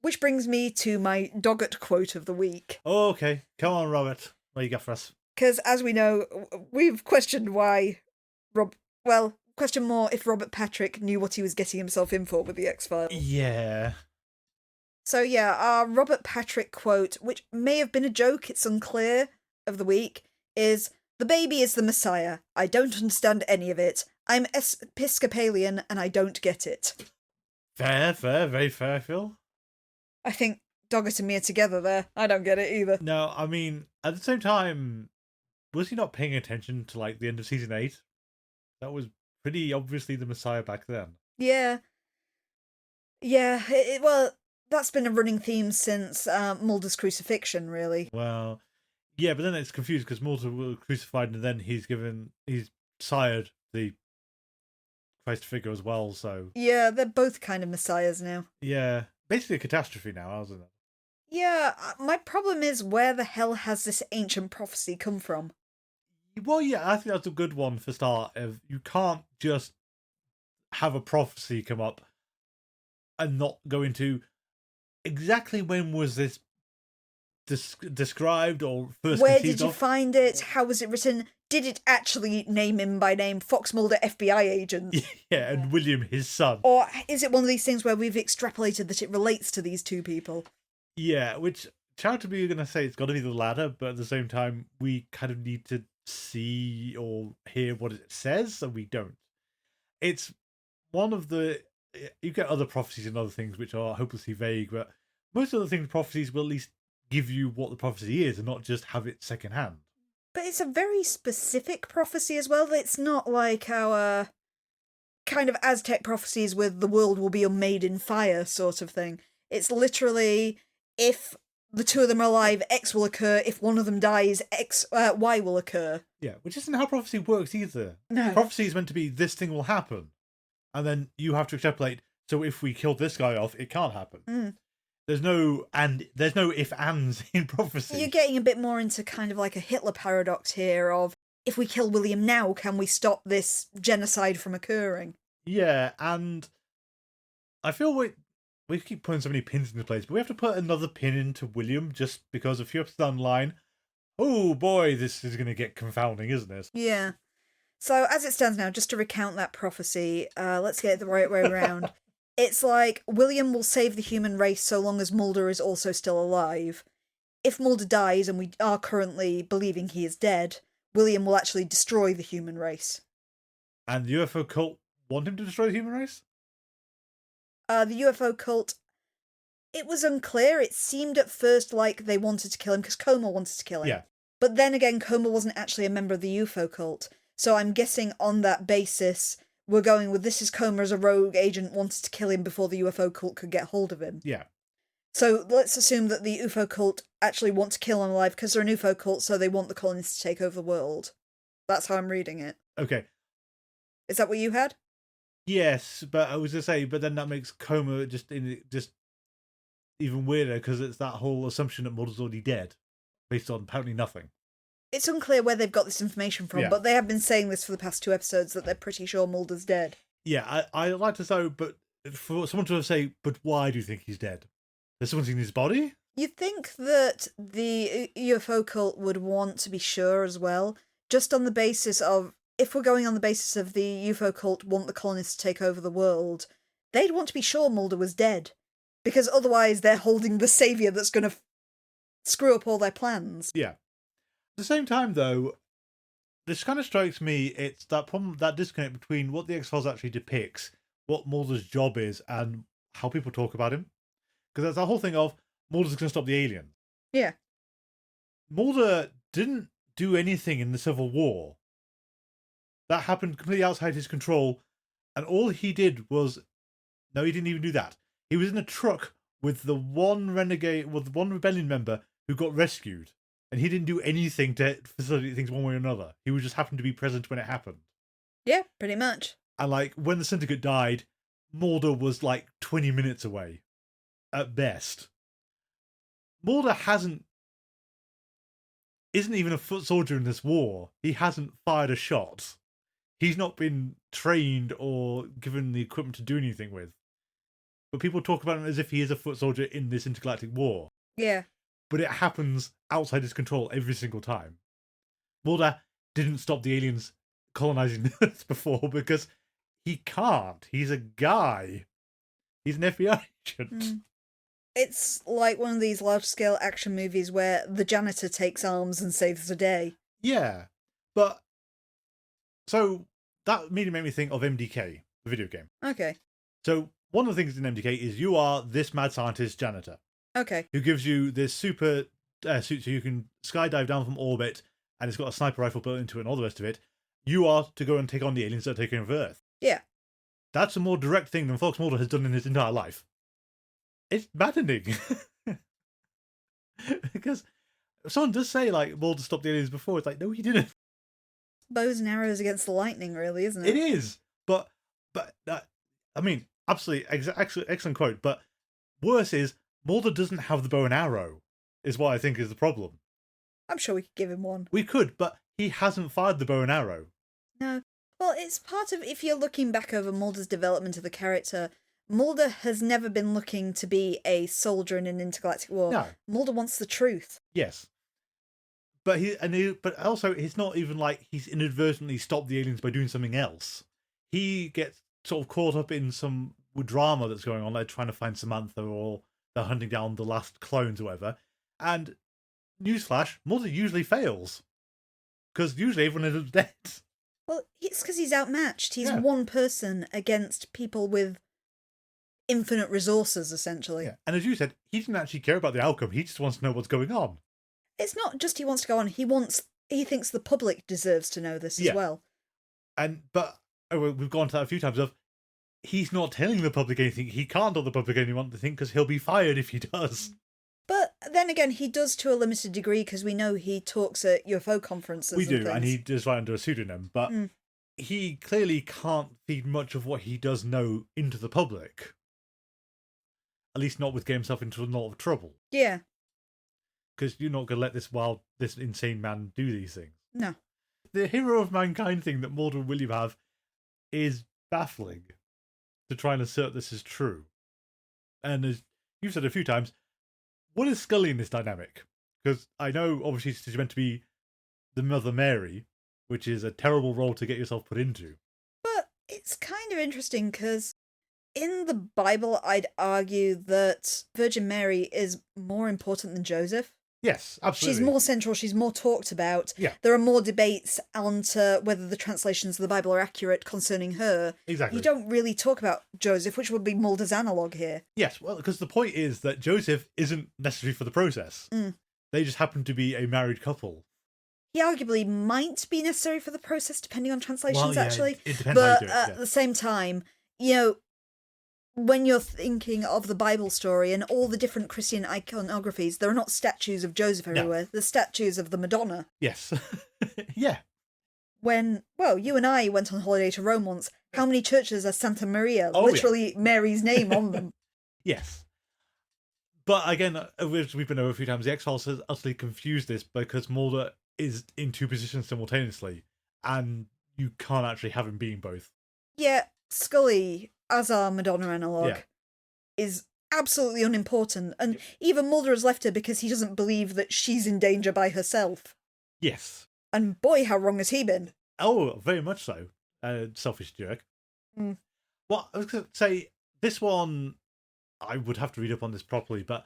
Which brings me to my Doggett quote of the week.
Oh, okay. Come on, Robert. What you got for us?
Because, as we know, we've questioned why question more if Robert Patrick knew what he was getting himself in for with the X-Files.
Yeah.
So yeah, our Robert Patrick quote, which may have been a joke, it's unclear, of the week, is, "The baby is the Messiah. I don't understand any of it. I'm Episcopalian and I don't get it."
Fair, very fair, Phil.
I think Doggett and me are together there. I don't get it either.
No, I mean, at the same time, was he not paying attention to, like, the end of season 8? That was pretty obviously the Messiah back then.
Yeah. Yeah, well, that's been a running theme since Mulder's crucifixion, really.
Well, yeah, but then it's confused because Mulder was crucified and then he's sired the Christ figure as well, so...
Yeah, they're both kind of messiahs now.
Yeah, basically a catastrophe now, isn't it?
Yeah, my problem is where the hell has this ancient prophecy come from?
Well, yeah, I think that's a good one for start. You can't just have a prophecy come up and not go into exactly when was this described or first
Where
conceived
did you
of?
find it? How was it written? Did it actually name him by name? Fox Mulder, FBI agent?
Yeah, and William, his son.
Or is it one of these things where we've extrapolated that it relates to these two people?
Yeah, which charitably you're going to say it's got to be the latter, but at the same time, we kind of need to see or hear what it says, so we don't. It's one of the... You get other prophecies and other things which are hopelessly vague, but most of the things prophecies will at least give you what the prophecy is and not just have it secondhand.
But it's a very specific prophecy as well. It's not like our kind of Aztec prophecies with the world will be made in fire sort of thing. It's literally, if the two of them are alive, X will occur. If one of them dies, Y will occur.
Yeah, which isn't how prophecy works either.
No.
Prophecy is meant to be this thing will happen. And then you have to extrapolate, so if we kill this guy off, it can't happen.
Mm.
There's no if-ands in prophecy.
You're getting a bit more into kind of like a Hitler paradox here of, if we kill William now, can we stop this genocide from occurring?
Yeah, and I feel we keep putting so many pins into place, but we have to put another pin into William just because a few episodes down the line, oh boy, this is going to get confounding, isn't it?
Yeah. So as it stands now, just to recount that prophecy, let's get it the right way around. It's like, William will save the human race so long as Mulder is also still alive. If Mulder dies, and we are currently believing he is dead, William will actually destroy the human race.
And the UFO cult want him to destroy the human race?
The UFO cult, it was unclear. It seemed at first like they wanted to kill him because Coma wanted to kill him.
Yeah.
But then again, Coma wasn't actually a member of the UFO cult. So I'm guessing on that basis, we're going with this is Coma as a rogue agent wanted to kill him before the UFO cult could get hold of him.
Yeah.
So let's assume that the UFO cult actually want to kill him alive because they're an UFO cult, so they want the colonists to take over the world. That's how I'm reading it.
Okay.
Is that what you had?
Yes, but I was going to say, but then that makes Coma just even weirder because it's that whole assumption that Mulder's already dead based on apparently nothing.
It's unclear where they've got this information from, but they have been saying this for the past 2 episodes, that they're pretty sure Mulder's dead.
Yeah, I like to say, but for someone to say, but why do you think he's dead? Has someone seen his body?
You'd think that the UFO cult would want to be sure as well, just on the basis of, if we're going on the basis of the UFO cult want the colonists to take over the world, they'd want to be sure Mulder was dead, because otherwise they're holding the saviour that's going to screw up all their plans.
Yeah. the same time, though, this kind of strikes me, it's that problem, that disconnect between what the X-Files actually depicts, what Mulder's job is, and how people talk about him. Because that's the whole thing of Mulder's going to stop the aliens.
Yeah.
Mulder didn't do anything in the Civil War. That happened completely outside his control, and all he did was... No, he didn't even do that. He was in a truck with the one renegade, with one rebellion member who got rescued, and he didn't do anything to facilitate things one way or another. He was just happened to be present when it happened.
Yeah, pretty much.
And like when the Syndicate died, Mulder was like 20 minutes away, at best. Mulder isn't even a foot soldier in this war. He hasn't fired a shot. He's not been trained or given the equipment to do anything with. But people talk about him as if he is a foot soldier in this intergalactic war.
Yeah.
But it happens outside his control every single time. Mulder didn't stop the aliens colonizing Earth before because he can't. He's a guy. He's an FBI agent.
Mm. It's like one of these large-scale action movies where the janitor takes arms and saves the day.
Yeah. But... So, that immediately made me think of MDK, the video game.
Okay.
So, one of the things in MDK is you are this mad scientist janitor.
Okay.
Who gives you this super suit so you can skydive down from orbit, and it's got a sniper rifle built into it and all the rest of it. You are to go and take on the aliens that are taking over Earth.
Yeah.
That's a more direct thing than Fox Mulder has done in his entire life. It's maddening. Because someone does say, like, Mulder stopped the aliens before. It's like, no, he didn't.
Bows and arrows against the lightning, really, isn't it?
It is. But I mean, absolutely, excellent quote. But worse is, Mulder doesn't have the bow and arrow, is what I think is the problem.
I'm sure we could give him one.
We could, but he hasn't fired the bow and arrow.
No. Well, it's part of, if you're looking back over Mulder's development of the character, Mulder has never been looking to be a soldier in an intergalactic war.
No.
Mulder wants the truth.
Yes. But also, it's not even like he's inadvertently stopped the aliens by doing something else. He gets sort of caught up in some drama that's going on, like trying to find Samantha, or they're hunting down the last clones or whatever. And newsflash, Mulder usually fails. Because usually everyone is dead.
Well, it's because he's outmatched. He's
Yeah.
one person against people with infinite resources, essentially.
Yeah. And as you said, he didn't actually care about the outcome. He just wants to know what's going on.
It's not just he wants to go on. He thinks the public deserves to know this as well.
But we've gone to that a few times of, he's not telling the public anything. He can't tell the public anything because he'll be fired if he does.
But then again, he does to a limited degree because we know he talks at UFO conferences.
We do,
things.
and he does write under a pseudonym, but he clearly can't feed much of what he does know into the public. At least not with getting himself into a lot of trouble.
Yeah.
Because you're not going to let this insane man do these things.
No.
The hero of mankind thing that Mulder and William have is baffling to try and assert this is true. And as you've said a few times, what is Scully in this dynamic? Because I know, obviously, she's meant to be the Mother Mary, which is a terrible role to get yourself put into.
But it's kind of interesting because in the Bible, I'd argue that Virgin Mary is more important than Joseph.
Yes, absolutely.
She's more central, she's more talked about.
Yeah.
There are more debates onto whether the translations of the Bible are accurate concerning her.
Exactly.
You don't really talk about Joseph, which would be Mulder's analogue here.
Yes, well, because the point is that Joseph isn't necessary for the process. They just happen to be a married couple.
He arguably might be necessary for the process, depending on translations,
Well, yeah,
actually.
it depends how you do it,
at the same time, when you're thinking of the Bible story and all the different Christian iconographies, there are not statues of Joseph everywhere. No. There's statues of the Madonna.
Yes. Yeah.
You and I went on holiday to Rome once. How many churches are Santa Maria?
Oh,
literally Mary's name on them.
Yes. But again, we've been over a few times, the X-Files has utterly confused this because Mulder is in two positions simultaneously, and you can't actually have him being both.
Yeah, Scully, as our Madonna analogue, is absolutely unimportant, and even Mulder has left her because he doesn't believe that she's in danger by herself.
Yes.
And boy, how wrong has he been?
Oh, very much so. Selfish jerk. Well, I was going to say, this one, I would have to read up on this properly, but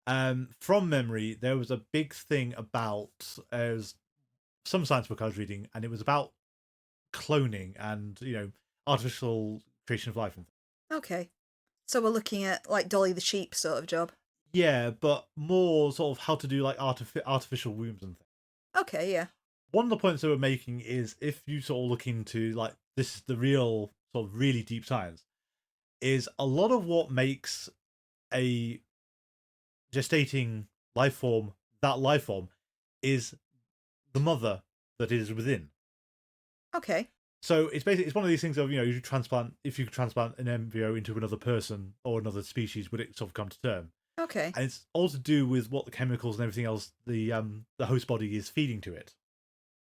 from memory, there was a big thing about some science book I was reading, and it was about cloning and artificial creation of life and things.
Okay. So we're looking at like Dolly the sheep sort of job.
Yeah, but more sort of how to do like artificial wombs and things.
Okay, yeah.
One of the points they were making is if you sort of look into like this is the real sort of really deep science, is a lot of what makes a gestating life form that life form is the mother that is within.
Okay.
So it's basically it's one of these things of you transplant if you transplant an embryo into another person or another species, would it sort of come to term?
Okay.
And it's all to do with what the chemicals and everything else the host body is feeding to it.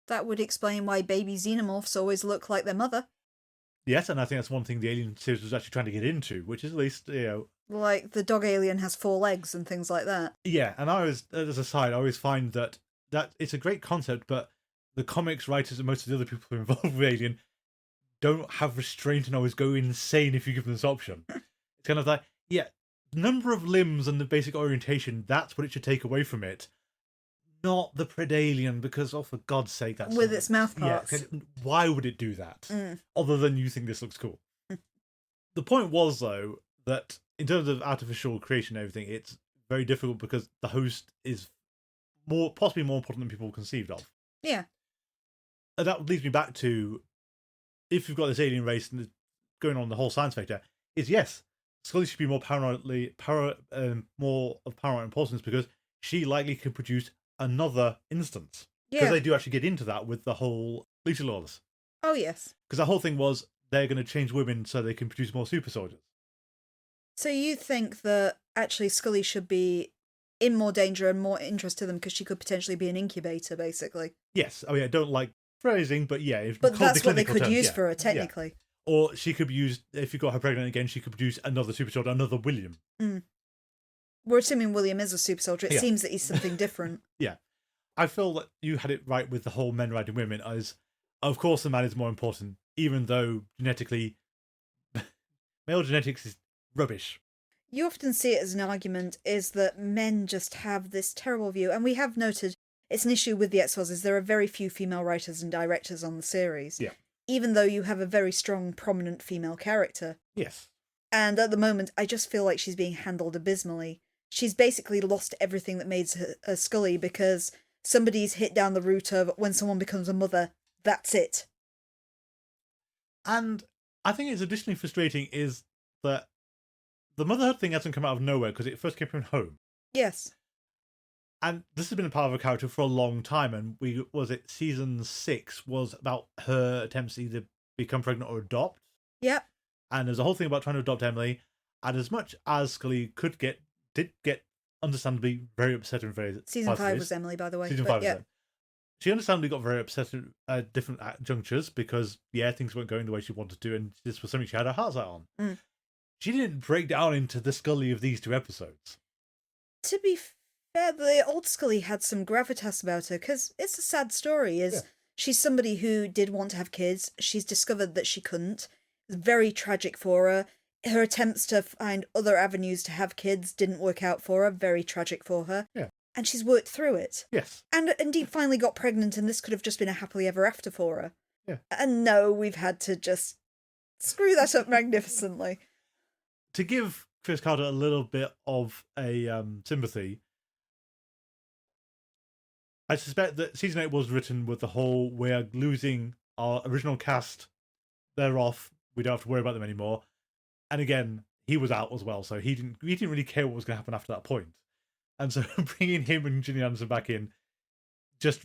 That would explain why baby xenomorphs always look like their mother.
Yes, and I think that's one thing the Alien series was actually trying to get into, which is at least
Like the dog alien has 4 legs and things like that.
yeah. And I always, as a side, I always find that it's a great concept, but the comics writers and most of the other people who are involved with Alien don't have restraint and always go insane if you give them this option. It's kind of like, yeah, number of limbs and the basic orientation, that's what it should take away from it. Not the Predalien, because, oh, for God's sake, that's...
With its mouth parts.
Yeah, why would it do that? Other than you think this looks cool. The point was, though, that in terms of artificial creation and everything, it's very difficult because the host is possibly more important than people conceived of.
Yeah.
And that leads me back to, if you've got this alien race and going on the whole science factor, is yes, Scully should be more more of paramount importance because she likely could produce another instance. Because they do actually get into that with the whole Lisa Lawless.
Oh, yes.
Because the whole thing was they're going to change women so they can produce more super soldiers.
So you think that actually Scully should be in more danger and more interest to them because she could potentially be an incubator, basically?
Yes. I mean, I don't like phrasing, but yeah.
But that's what they could use for her, technically.
Yeah. Or she could be used, if you got her pregnant again, she could produce another super soldier, another William.
We're assuming William is a super soldier. It seems that he's something different.
Yeah. I feel that you had it right with the whole men riding women, as of course the man is more important, even though genetically, male genetics is rubbish.
You often see it as an argument is that men just have this terrible view, and we have noted it's an issue with the X-Files is there are very few female writers and directors on the series.
Yeah.
Even though you have a very strong, prominent female character.
Yes.
And at the moment, I just feel like she's being handled abysmally. She's basically lost everything that made her a Scully because somebody's hit down the route of when someone becomes a mother, that's it.
And I think it's additionally frustrating is that the motherhood thing hasn't come out of nowhere because it first came from home.
Yes.
And this has been a part of her character for a long time. And season 6 was about her attempts to either become pregnant or adopt.
Yep.
And there's a whole thing about trying to adopt Emily. And as much as Scully did get understandably very upset and very...
Season 5 was Emily, by the way.
Season 5 was Emily. She understandably got very upset at different junctures because, things weren't going the way she wanted to, and this was something she had her heart set on. She didn't break down into the Scully of these 2 episodes.
To be fair, the old Scully had some gravitas about her, because it's a sad story. She's somebody who did want to have kids. She's discovered that she couldn't. It's very tragic for her. Her attempts to find other avenues to have kids didn't work out for her. Very tragic for her.
Yeah.
And she's worked through it.
Yes.
And indeed finally got pregnant, and this could have just been a happily ever after for her.
Yeah.
And no, we've had to just screw that up magnificently.
To give Chris Carter a little bit of a sympathy, I suspect that season 8 was written with the whole we're losing our original cast, they're off, we don't have to worry about them anymore. And again, he was out as well, so he didn't really care what was going to happen after that point. And so bringing him and Gillian Anderson back in, just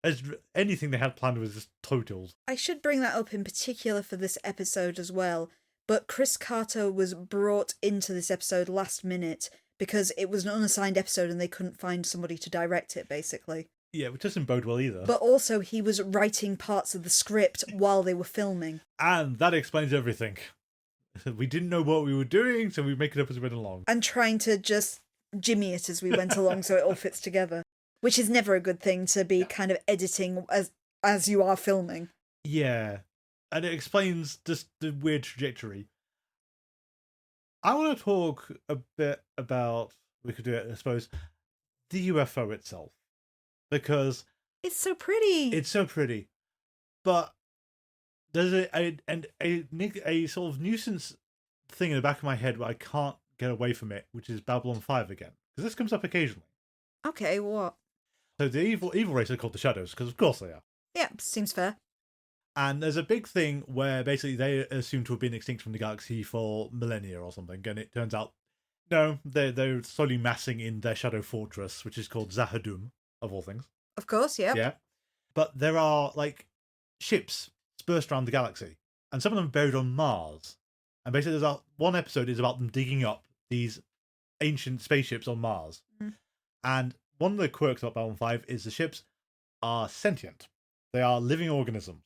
as anything they had planned was just totaled.
I should bring that up in particular for this episode as well, but Chris Carter was brought into this episode last minute because it was an unassigned episode and they couldn't find somebody to direct it, basically.
Yeah, which doesn't bode well either.
But also he was writing parts of the script while they were filming.
And that explains everything. We didn't know what we were doing, so we make it up as we went along.
And trying to just jimmy it as we went along so it all fits together. Which is never a good thing to be kind of editing as you are filming.
Yeah. And it explains just the weird trajectory. I want to talk a bit about, we could do it, I suppose, the UFO itself. Because
It's so pretty.
It's so pretty. But there's a sort of nuisance thing in the back of my head where I can't get away from it, which is Babylon 5 again. Because this comes up occasionally.
Okay, what?
So the evil race are called the Shadows, because of course they are.
Yeah, seems fair.
And there's a big thing where basically they assume to have been extinct from the galaxy for millennia or something, and it turns out, no, they're slowly massing in their shadow fortress, which is called Zahadum, of all things.
Of course, yeah.
Yeah. But there are, like, ships dispersed around the galaxy, and some of them are buried on Mars. And basically one episode is about them digging up these ancient spaceships on Mars.
Mm.
And one of the quirks about Babylon 5 is the ships are sentient. They are living organisms.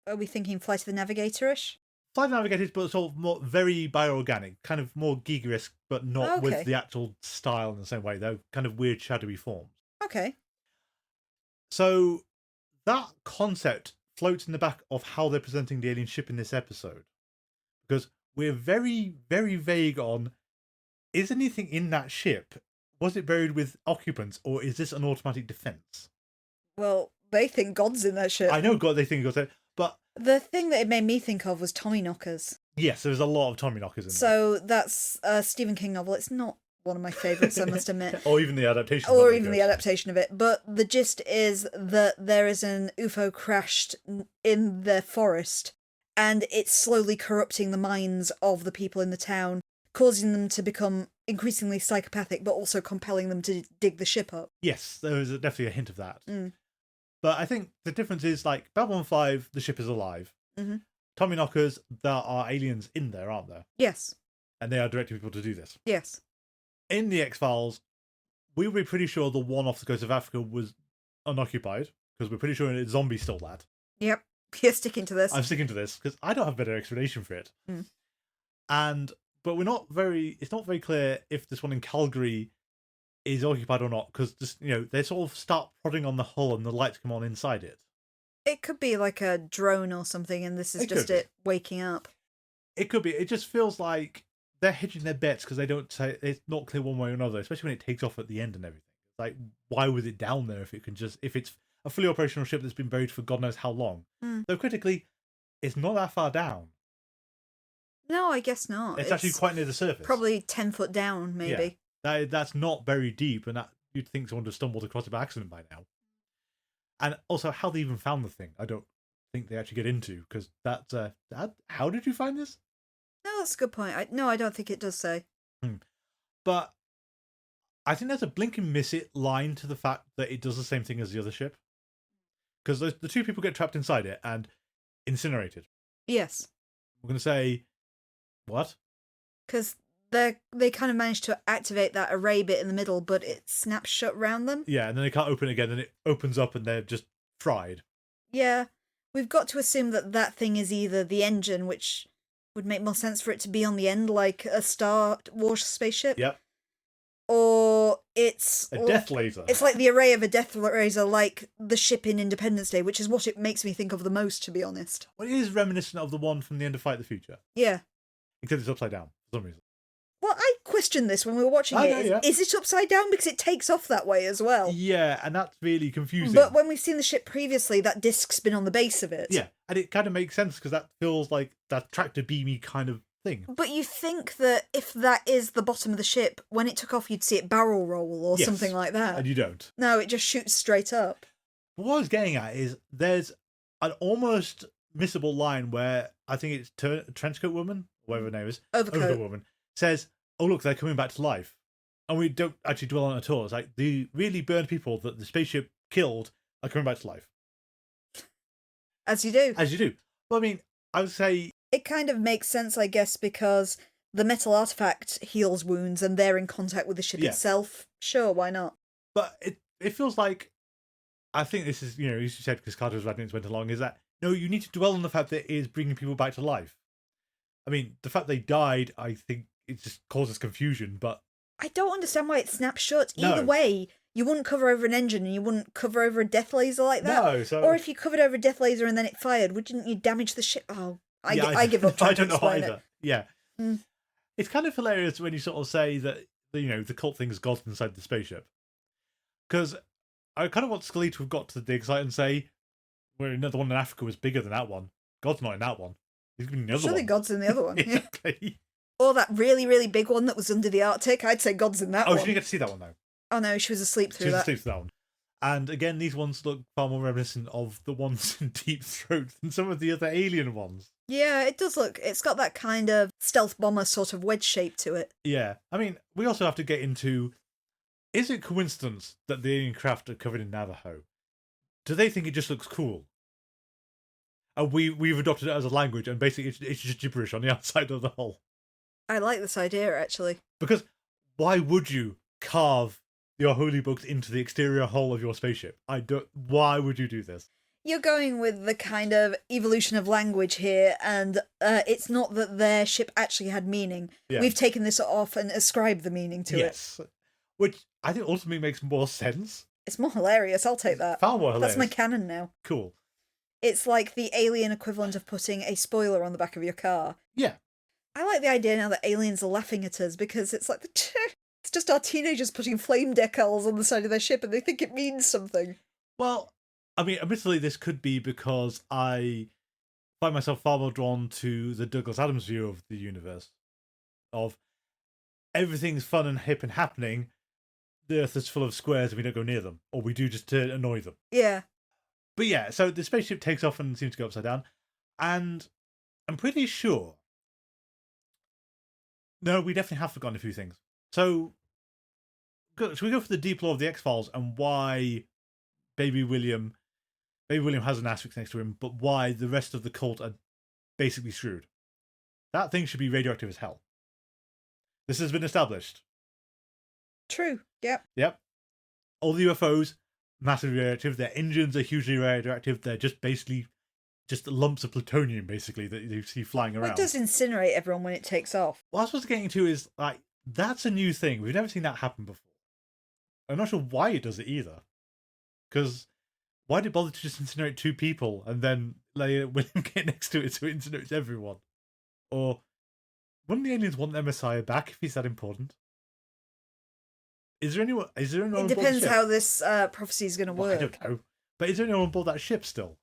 Are we thinking Flight of the Navigator-ish?
Flight Navigators, but sort of more very bioorganic, kind of more Giger-esque, but not with the actual style in the same way. They're kind of weird, shadowy forms.
Okay.
So that concept floats in the back of how they're presenting the alien ship in this episode. Because we're very, very vague on, is anything in that ship, was it buried with occupants, or is this an automatic defense?
Well, they think God's in that ship.
I know they think God's in it, but
the thing that it made me think of was Tommyknockers.
Yes, there's a lot of Tommyknockers in there.
So that's a Stephen King novel. It's not one of my favourites, I must admit.
Or even the adaptation.
Or even the adaptation of it. But the gist is that there is an UFO crashed in the forest, and it's slowly corrupting the minds of the people in the town, causing them to become increasingly psychopathic, but also compelling them to dig the ship up.
Yes, there is definitely a hint of that.
Mm.
But I think the difference is, like, Babylon 5, the ship is alive.
Mm-hmm.
Tommyknockers, there are aliens in there, aren't there?
Yes.
And they are directing people to do this.
Yes.
In the X-Files, we were pretty sure the one off the coast of Africa was unoccupied, because we're pretty sure it's zombie still that.
Yep. You're sticking to this.
I'm sticking to this, because I don't have a better explanation for it.
Mm.
But it's not very clear if this one in Calgary is occupied or not, because they sort of start prodding on the hull and the lights come on inside it.
It could be like a drone or something, and this is just it waking up.
It could be. It just feels like they're hedging their bets because they don't say, it's not clear one way or another, especially when it takes off at the end and everything. Like, why was it down there if it's a fully operational ship that's been buried for God knows how long? Though critically, it's not that far down.
No, I guess not.
It's actually quite near the surface.
Probably 10 foot down, maybe.
Yeah. That's not very deep, and that you'd think someone would have stumbled across it by accident by now. And also, how they even found the thing, I don't think they actually get into, because that's how did you find this?
No, that's a good point. I don't think it does say.
But I think there's a blink and miss it line to the fact that it does the same thing as the other ship. Because the two people get trapped inside it and incinerated.
Yes.
We're going to say, what?
Because they kind of managed to activate that array bit in the middle, but it snaps shut round them.
Yeah, and then they can't open it again, and it opens up and they're just fried.
Yeah. We've got to assume that thing is either the engine, which would make more sense for it to be on the end, like a Star Wars spaceship.
Yep.
Or it's
a death laser.
It's like the array of a death laser, like the ship in Independence Day, which is what it makes me think of the most, to be honest.
Well, it is reminiscent of the one from the end of Fight the Future.
Yeah.
Except it's upside down, for some reason.
Well, I questioned this when we were watching it.
Yeah.
Is it upside down? Because it takes off that way as well.
Yeah, and that's really confusing.
But when we've seen the ship previously, that disc's been on the base of it.
Yeah, and it kind of makes sense because that feels like that tractor beamy kind of thing.
But you think that if that is the bottom of the ship, when it took off, you'd see it barrel roll or something like that.
And you don't.
No, it just shoots straight up.
But what I was getting at is there's an almost missable line where I think it's Trenchcoat Woman, whatever her name is,
Overcoat
Woman, says, "Oh look, they're coming back to life," and we don't actually dwell on it at all. It's like the really burned people that the spaceship killed are coming back to life.
As you do.
As you do. Well, I mean, I would say
it kind of makes sense, I guess, because the metal artifact heals wounds and they're in contact with the ship itself. Sure, why not?
But it feels like, I think this is, as you said, because Carter's Radnitz went along, is that, no, you need to dwell on the fact that it is bringing people back to life. I mean, the fact they died, I think it just causes confusion, but
I don't understand why it snaps shut. Either way, you wouldn't cover over an engine and you wouldn't cover over a death laser like that.
No,
or if you covered over a death laser and then it fired, wouldn't you damage the ship? Oh, I give up.
I don't know either.
It.
Yeah. It's kind of hilarious when you sort of say that, the cult thing is God inside the spaceship. Because I kind of want Scully to have got to the dig site and say, well, another one in Africa was bigger than that one. God's not in that one. He's in the other
Surely
one.
God's in the other one.
Exactly.
Or that really, really big one that was under the Arctic. I'd say God's in that one.
Oh, she didn't get to see that one, though.
Oh no, she was asleep through
She was
that.
asleep through that one. And again, these ones look far more reminiscent of the ones in Deep Throat than some of the other alien ones.
Yeah, it does look. It's got that kind of stealth bomber sort of wedge shape to it.
Yeah. I mean, we also have to get into, is it coincidence that the alien craft are covered in Navajo? Do they think it just looks cool? And we've adopted it as a language, and basically it's just gibberish on the outside of the hull.
I like this idea, actually.
Because why would you carve your holy books into the exterior hull of your spaceship? Why would you do this?
You're going with the kind of evolution of language here, and it's not that their ship actually had meaning.
Yeah.
We've taken this off and ascribed the meaning to it.
Yes. Which I think ultimately makes more sense.
It's more hilarious, I'll take that.
Far more hilarious.
That's my canon now.
Cool.
It's like the alien equivalent of putting a spoiler on the back of your car.
Yeah.
I like the idea now that aliens are laughing at us because it's like, it's just our teenagers putting flame decals on the side of their ship and they think it means something.
Well, I mean, admittedly, this could be because I find myself far more drawn to the Douglas Adams view of the universe. Of everything's fun and hip and happening, the Earth is full of squares and we don't go near them. Or we do just to annoy them.
Yeah.
But yeah, so the spaceship takes off and seems to go upside down. And I'm pretty sure... No, we definitely have forgotten a few things. So, should we go for the deep lore of the X-Files and why Baby William has an asterisk next to him, but why the rest of the cult are basically screwed? That thing should be radioactive as hell. This has been established.
True. Yep.
Yep. All the UFOs, massively radioactive. Their engines are hugely radioactive. They're just basically just lumps of plutonium, basically, that you see flying around.
It does incinerate everyone when it takes off.
What I was supposed to get into is, like, that's a new thing. We've never seen that happen before. I'm not sure why it does it either. Because why did it bother to just incinerate 2 people and then let William get next to it so it incinerates everyone? Or wouldn't the aliens want their Messiah back if he's that important? Is there anyone
It
on board
depends
the ship?
how this prophecy is going to
Well,
work.
I don't know. But is there anyone on board that ship still?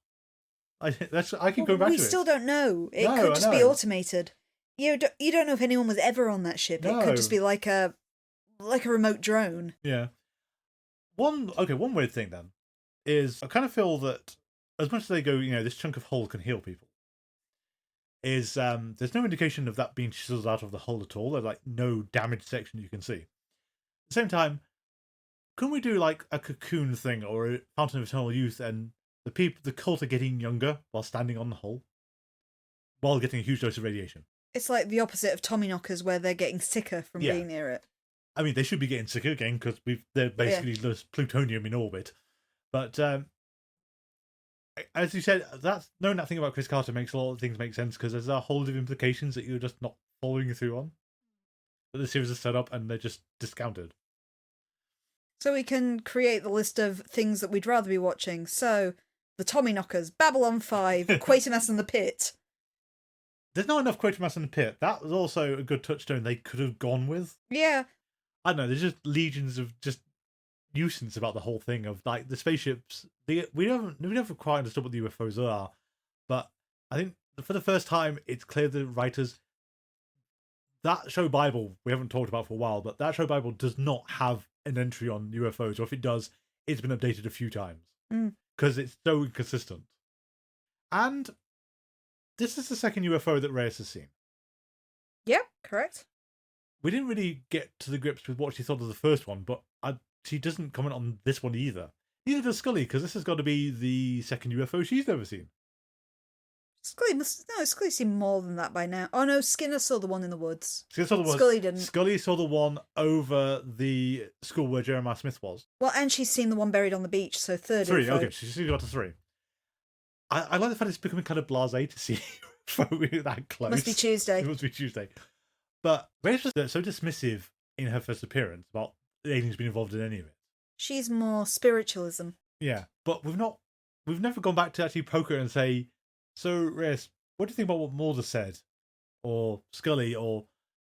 I can go back
We
to it.
still don't know. It
No,
could
I
just be
know.
automated. You don't know if anyone was ever on that ship. It could just be like a remote drone.
Yeah. One weird thing then is I kind of feel that as much as they go, this chunk of hull can heal people, is there's no indication of that being chiseled out of the hull at all. There's like no damaged section you can see. At the same time, couldn't we do like a cocoon thing or a fountain of eternal youth and the cult are getting younger while standing on the hull, while getting a huge dose of radiation?
It's like the opposite of Tommyknockers, where they're getting sicker from being near it.
I mean, they should be getting sicker again because they're basically there's plutonium in orbit. But as you said, knowing that thing about Chris Carter makes a lot of things make sense because there's a whole lot of implications that you're just not following through on. That the series is set up and they're just discounted.
So we can create the list of things that we'd rather be watching. So, the Tommyknockers, Babylon 5, Quatermass and the Pit.
There's not enough Quatermass in the Pit. That was also a good touchstone they could have gone with.
Yeah.
I don't know, there's just legions of just nuisance about the whole thing of like the spaceships. We never quite understood what the UFOs are, but I think for the first time it's clear the writers, that show Bible we haven't talked about for a while, but that show Bible does not have an entry on UFOs, or if it does, it's been updated a few times because it's so inconsistent. And this is the second UFO that Reyes has seen.
Yep, correct.
We didn't really get to the grips with what she thought of the first one, but she doesn't comment on this one either. Neither does Scully, because this has got to be the second UFO she's never seen.
Scully's seen more than that by now. Oh no, Skinner saw the one in the woods.
Scully
didn't.
Scully saw the one over the school where Jeremiah Smith was.
Well, and she's seen the one buried on the beach, so third.
3,
info.
okay, she's got to 3. I like the fact it's becoming kind of blasé to see UFO that close.
Must be Tuesday.
It must be Tuesday. But Reyes was so dismissive in her first appearance about the aliens being involved in any of it.
She's more spiritualism.
Yeah, but we've never gone back to actually poke her and say, so Reyes, what do you think about what Mulder said? Or Scully, or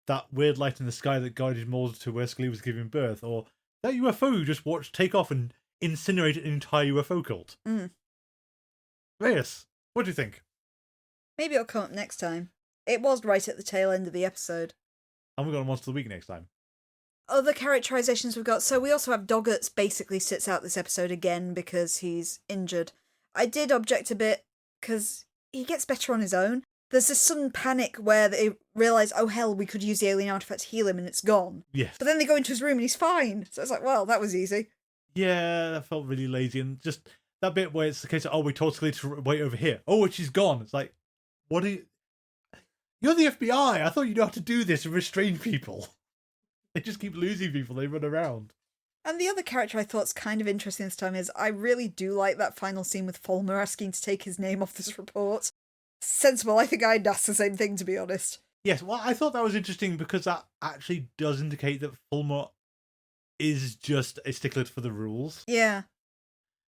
that weird light in the sky that guided Mulder to where Scully was giving birth, or that UFO you just watched take off and incinerate an entire UFO cult. Reyes, what do you think?
Maybe it'll come up next time. It was right at the tail end of the episode.
And we've got a Monster of the Week next time.
Other characterizations we've got. So we also have Doggett basically sits out this episode again because he's injured. I did object a bit because he gets better on his own. There's this sudden panic where they realise, oh hell, we could use the alien artifact to heal him and it's gone.
Yes.
But then they go into his room and he's fine. So it's like, well, that was easy.
Yeah, that felt really lazy. And just that bit where it's the case of, oh, we told Scully to wait over here. Oh, she's gone. It's like, what are you... You're the FBI. I thought you know how to do this and restrain people. They just keep losing people. They run around. And
the other character I thought's kind of interesting this time is I really do like that final scene with Fulmer asking to take his name off this report. Sensible. I think I'd ask the same thing, to be honest.
Yes, well, I thought that was interesting because that actually does indicate that Fulmer is just a stickler for the rules.
Yeah.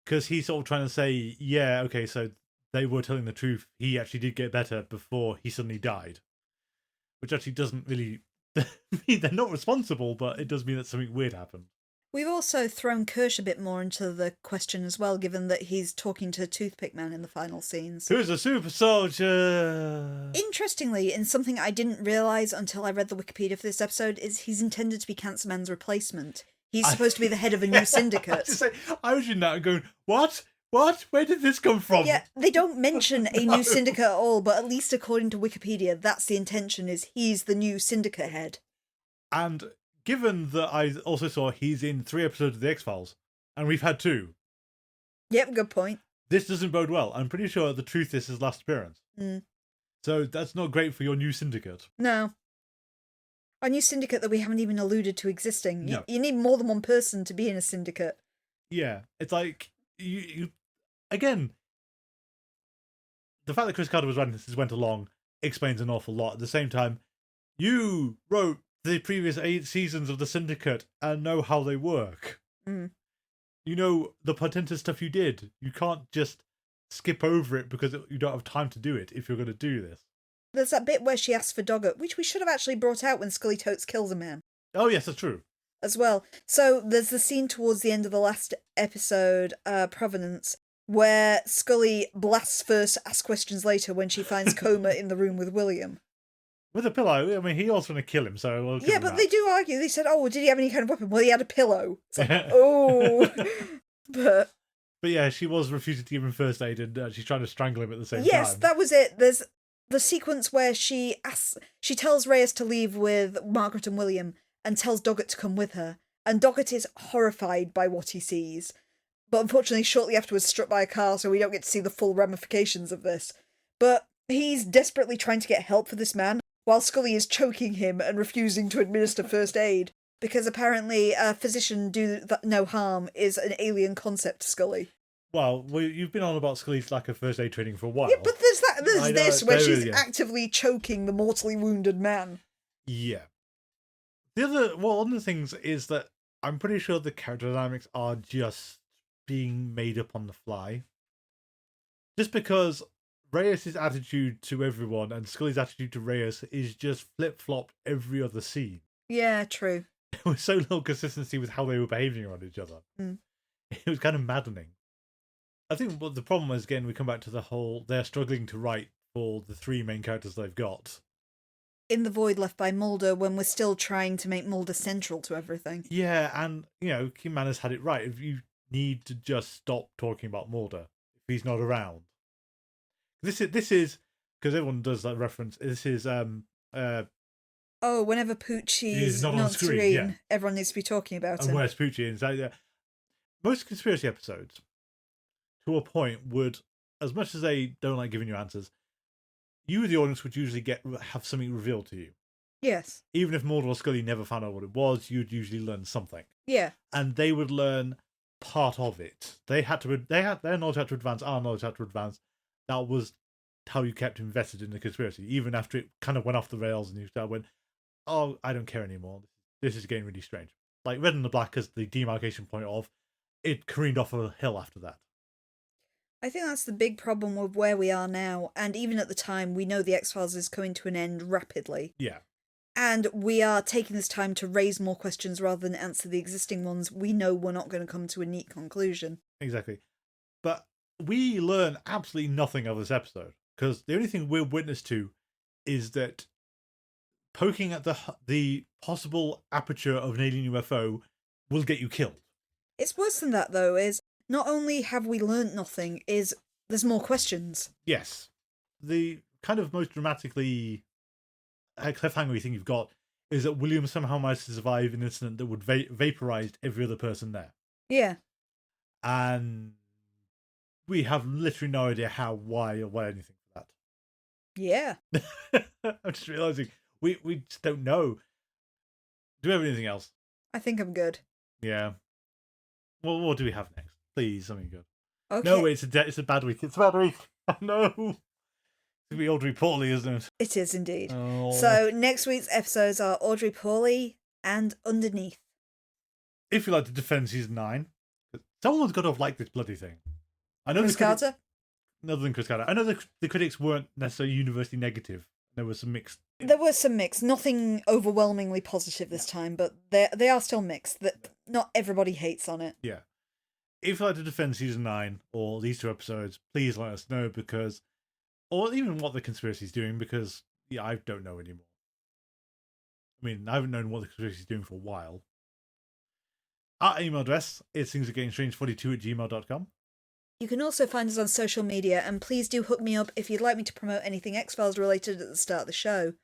Because he's sort of trying to say, yeah, okay, so they were telling the truth. He actually did get better before he suddenly died. Which actually doesn't really mean they're not responsible, but it does mean that something weird happened.
We've also thrown Kirsch a bit more into the question as well, given that he's talking to Toothpick Man in the final scenes.
Who's a super soldier?
Interestingly, in something I didn't realise until I read the Wikipedia for this episode, is he's intended to be Cancer Man's replacement. He's supposed to be the head of a new syndicate.
I was reading that and going, what? What? Where did this come from?
Yeah, they don't mention a new syndicate at all, but at least according to Wikipedia, that's the intention, is he's the new syndicate head.
And given that I also saw he's in 3 episodes of The X-Files, and we've had 2.
Yep, good point.
This doesn't bode well. I'm pretty sure the truth is his last appearance. So that's not great for your new syndicate.
No. A new syndicate that we haven't even alluded to existing.
No.
You need more than one person to be in a syndicate.
Yeah, it's like, you again, the fact that Chris Carter was writing this went along explains an awful lot. At the same time, you wrote the previous 8 seasons of the Syndicate and know how they work. You know the potential stuff you did. You can't just skip over it because you don't have time to do it if you're going to do this.
There's that bit where she asks for Doggett, which we should have actually brought out when Scully Totes kills a man.
Oh yes, that's true.
As well. So there's the scene towards the end of the last episode, Provenance, where Scully blasts first, asks questions later when she finds Coma in the room with William.
With a pillow? I mean, he also want to kill him, so... We'll
yeah, but they do argue. They said, oh, did he have any kind of weapon? Well, he had a pillow. It's like, oh. But
yeah, she was refusing to give him first aid and she's trying to strangle him at the same time.
Yes, that was it. There's the sequence where she tells Reyes to leave with Margaret and William and tells Doggett to come with her. And Doggett is horrified by what he sees. But unfortunately, shortly afterwards, struck by a car, so we don't get to see the full ramifications of this. But he's desperately trying to get help for this man, while Scully is choking him and refusing to administer first aid. Because apparently a physician do no harm is an alien concept to Scully.
Well, you've been on about Scully's lack of first aid training for a while.
Yeah, but there's this where she's actively choking the mortally wounded man.
Yeah. One of the things is that I'm pretty sure the character dynamics are just being made up on the fly. Just because Reyes' attitude to everyone and Scully's attitude to Reyes is just flip-flopped every other scene.
Yeah, true.
There was so little consistency with how they were behaving around each other. It was kind of maddening. I think the problem is, again, we come back to the whole, they're struggling to write for the 3 main characters they've got.
In the void left by Mulder, when we're still trying to make Mulder central to everything.
Yeah, and, Kim Manners had it right. If you need to just stop talking about Mulder if he's not around. This is because everyone does that reference. This is
whenever Poochie's not on screen, yeah. Everyone needs to be talking about him.
Where's Poochie? And so, yeah. Most conspiracy episodes, to a point, would, as much as they don't like giving you answers, you, the audience, would usually have something revealed to you.
Yes.
Even if Mulder or Scully never found out what it was, you'd usually learn something.
Yeah.
And they would learn part of it. Their knowledge had to advance, our knowledge had to advance. That was how you kept invested in the conspiracy, even after it kind of went off the rails and you went, oh, I don't care anymore. This is getting really strange. Like Red and the Black as the demarcation point of, it careened off a hill after that.
I think that's the big problem with where we are now, and even at the time, we know the X-Files is coming to an end rapidly.
Yeah.
And we are taking this time to raise more questions rather than answer the existing ones. We know we're not going to come to a neat conclusion.
Exactly. But we learn absolutely nothing of this episode, because the only thing we're witness to is that poking at the possible aperture of an alien UFO will get you killed.
It's worse than that, though, is not only have we learnt nothing, is there's more questions.
Yes. The kind of most dramatically cliffhanger thing you've got is that William somehow managed to survive an incident that would vaporize every other person there.
Yeah.
And we have literally no idea how, why, or why anything for that.
Yeah.
I'm just realizing we just don't know. Do we have anything else?
I think I'm good.
Yeah. Well, what do we have next? Please, something good.
Okay.
No, it's a bad week. It's a bad week. No. It's going to be Audrey Pauly, isn't it?
It is indeed.
Oh.
So next week's episodes are Audrey Pauly and Underneath.
If you like to defend season 9, someone's got to have liked this bloody thing. I know
Chris Carter?
Other than Chris Carter. I know the critics weren't necessarily universally negative. There was some mixed.
There was some mixed. Nothing overwhelmingly positive this time, but they are still mixed. That not everybody hates on it.
Yeah. If you'd like to defend season 9 or these 2 episodes, please let us know, because, or even what the conspiracy's doing, because I don't know anymore. I mean, I haven't known what the conspiracy's doing for a while. Our email address is thingsagainstrange42@gmail.com.
You can also find us on social media, and please do hook me up if you'd like me to promote anything X-Files related at the start of the show.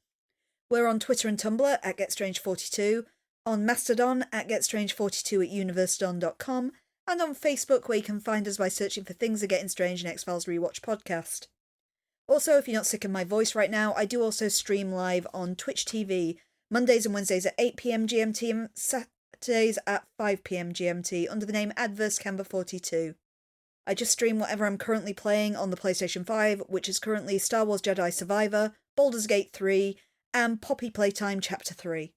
We're on Twitter and Tumblr at GetStrange42, on Mastodon at GetStrange42@universedon.com, and on Facebook, where you can find us by searching for Things Are Getting Strange and X-Files Rewatch Podcast. Also, if you're not sick of my voice right now, I do also stream live on Twitch TV, Mondays and Wednesdays at 8 PM GMT and Saturdays at 5 PM GMT under the name AdverseCamber42. I just stream whatever I'm currently playing on the PlayStation 5, which is currently Star Wars Jedi Survivor, Baldur's Gate 3, and Poppy Playtime Chapter 3.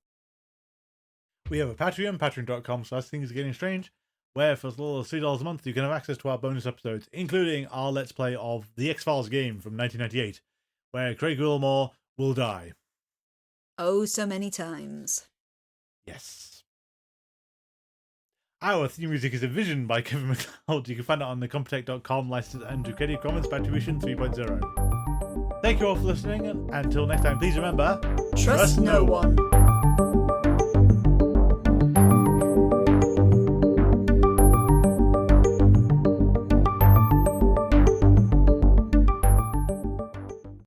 We have a Patreon, patreon.com/thingsgettingstrange, where for as little as $3 a month you can have access to our bonus episodes, including our Let's Play of the X-Files game from 1998, where Craig Wilmore will die.
Oh, so many times.
Yes. Our theme music is Vision by Kevin MacLeod. You can find it on the Computech.com licensed under Creative Commons by Attribution 3.0. Thank you all for listening, and until next time, please remember,
Trust no one.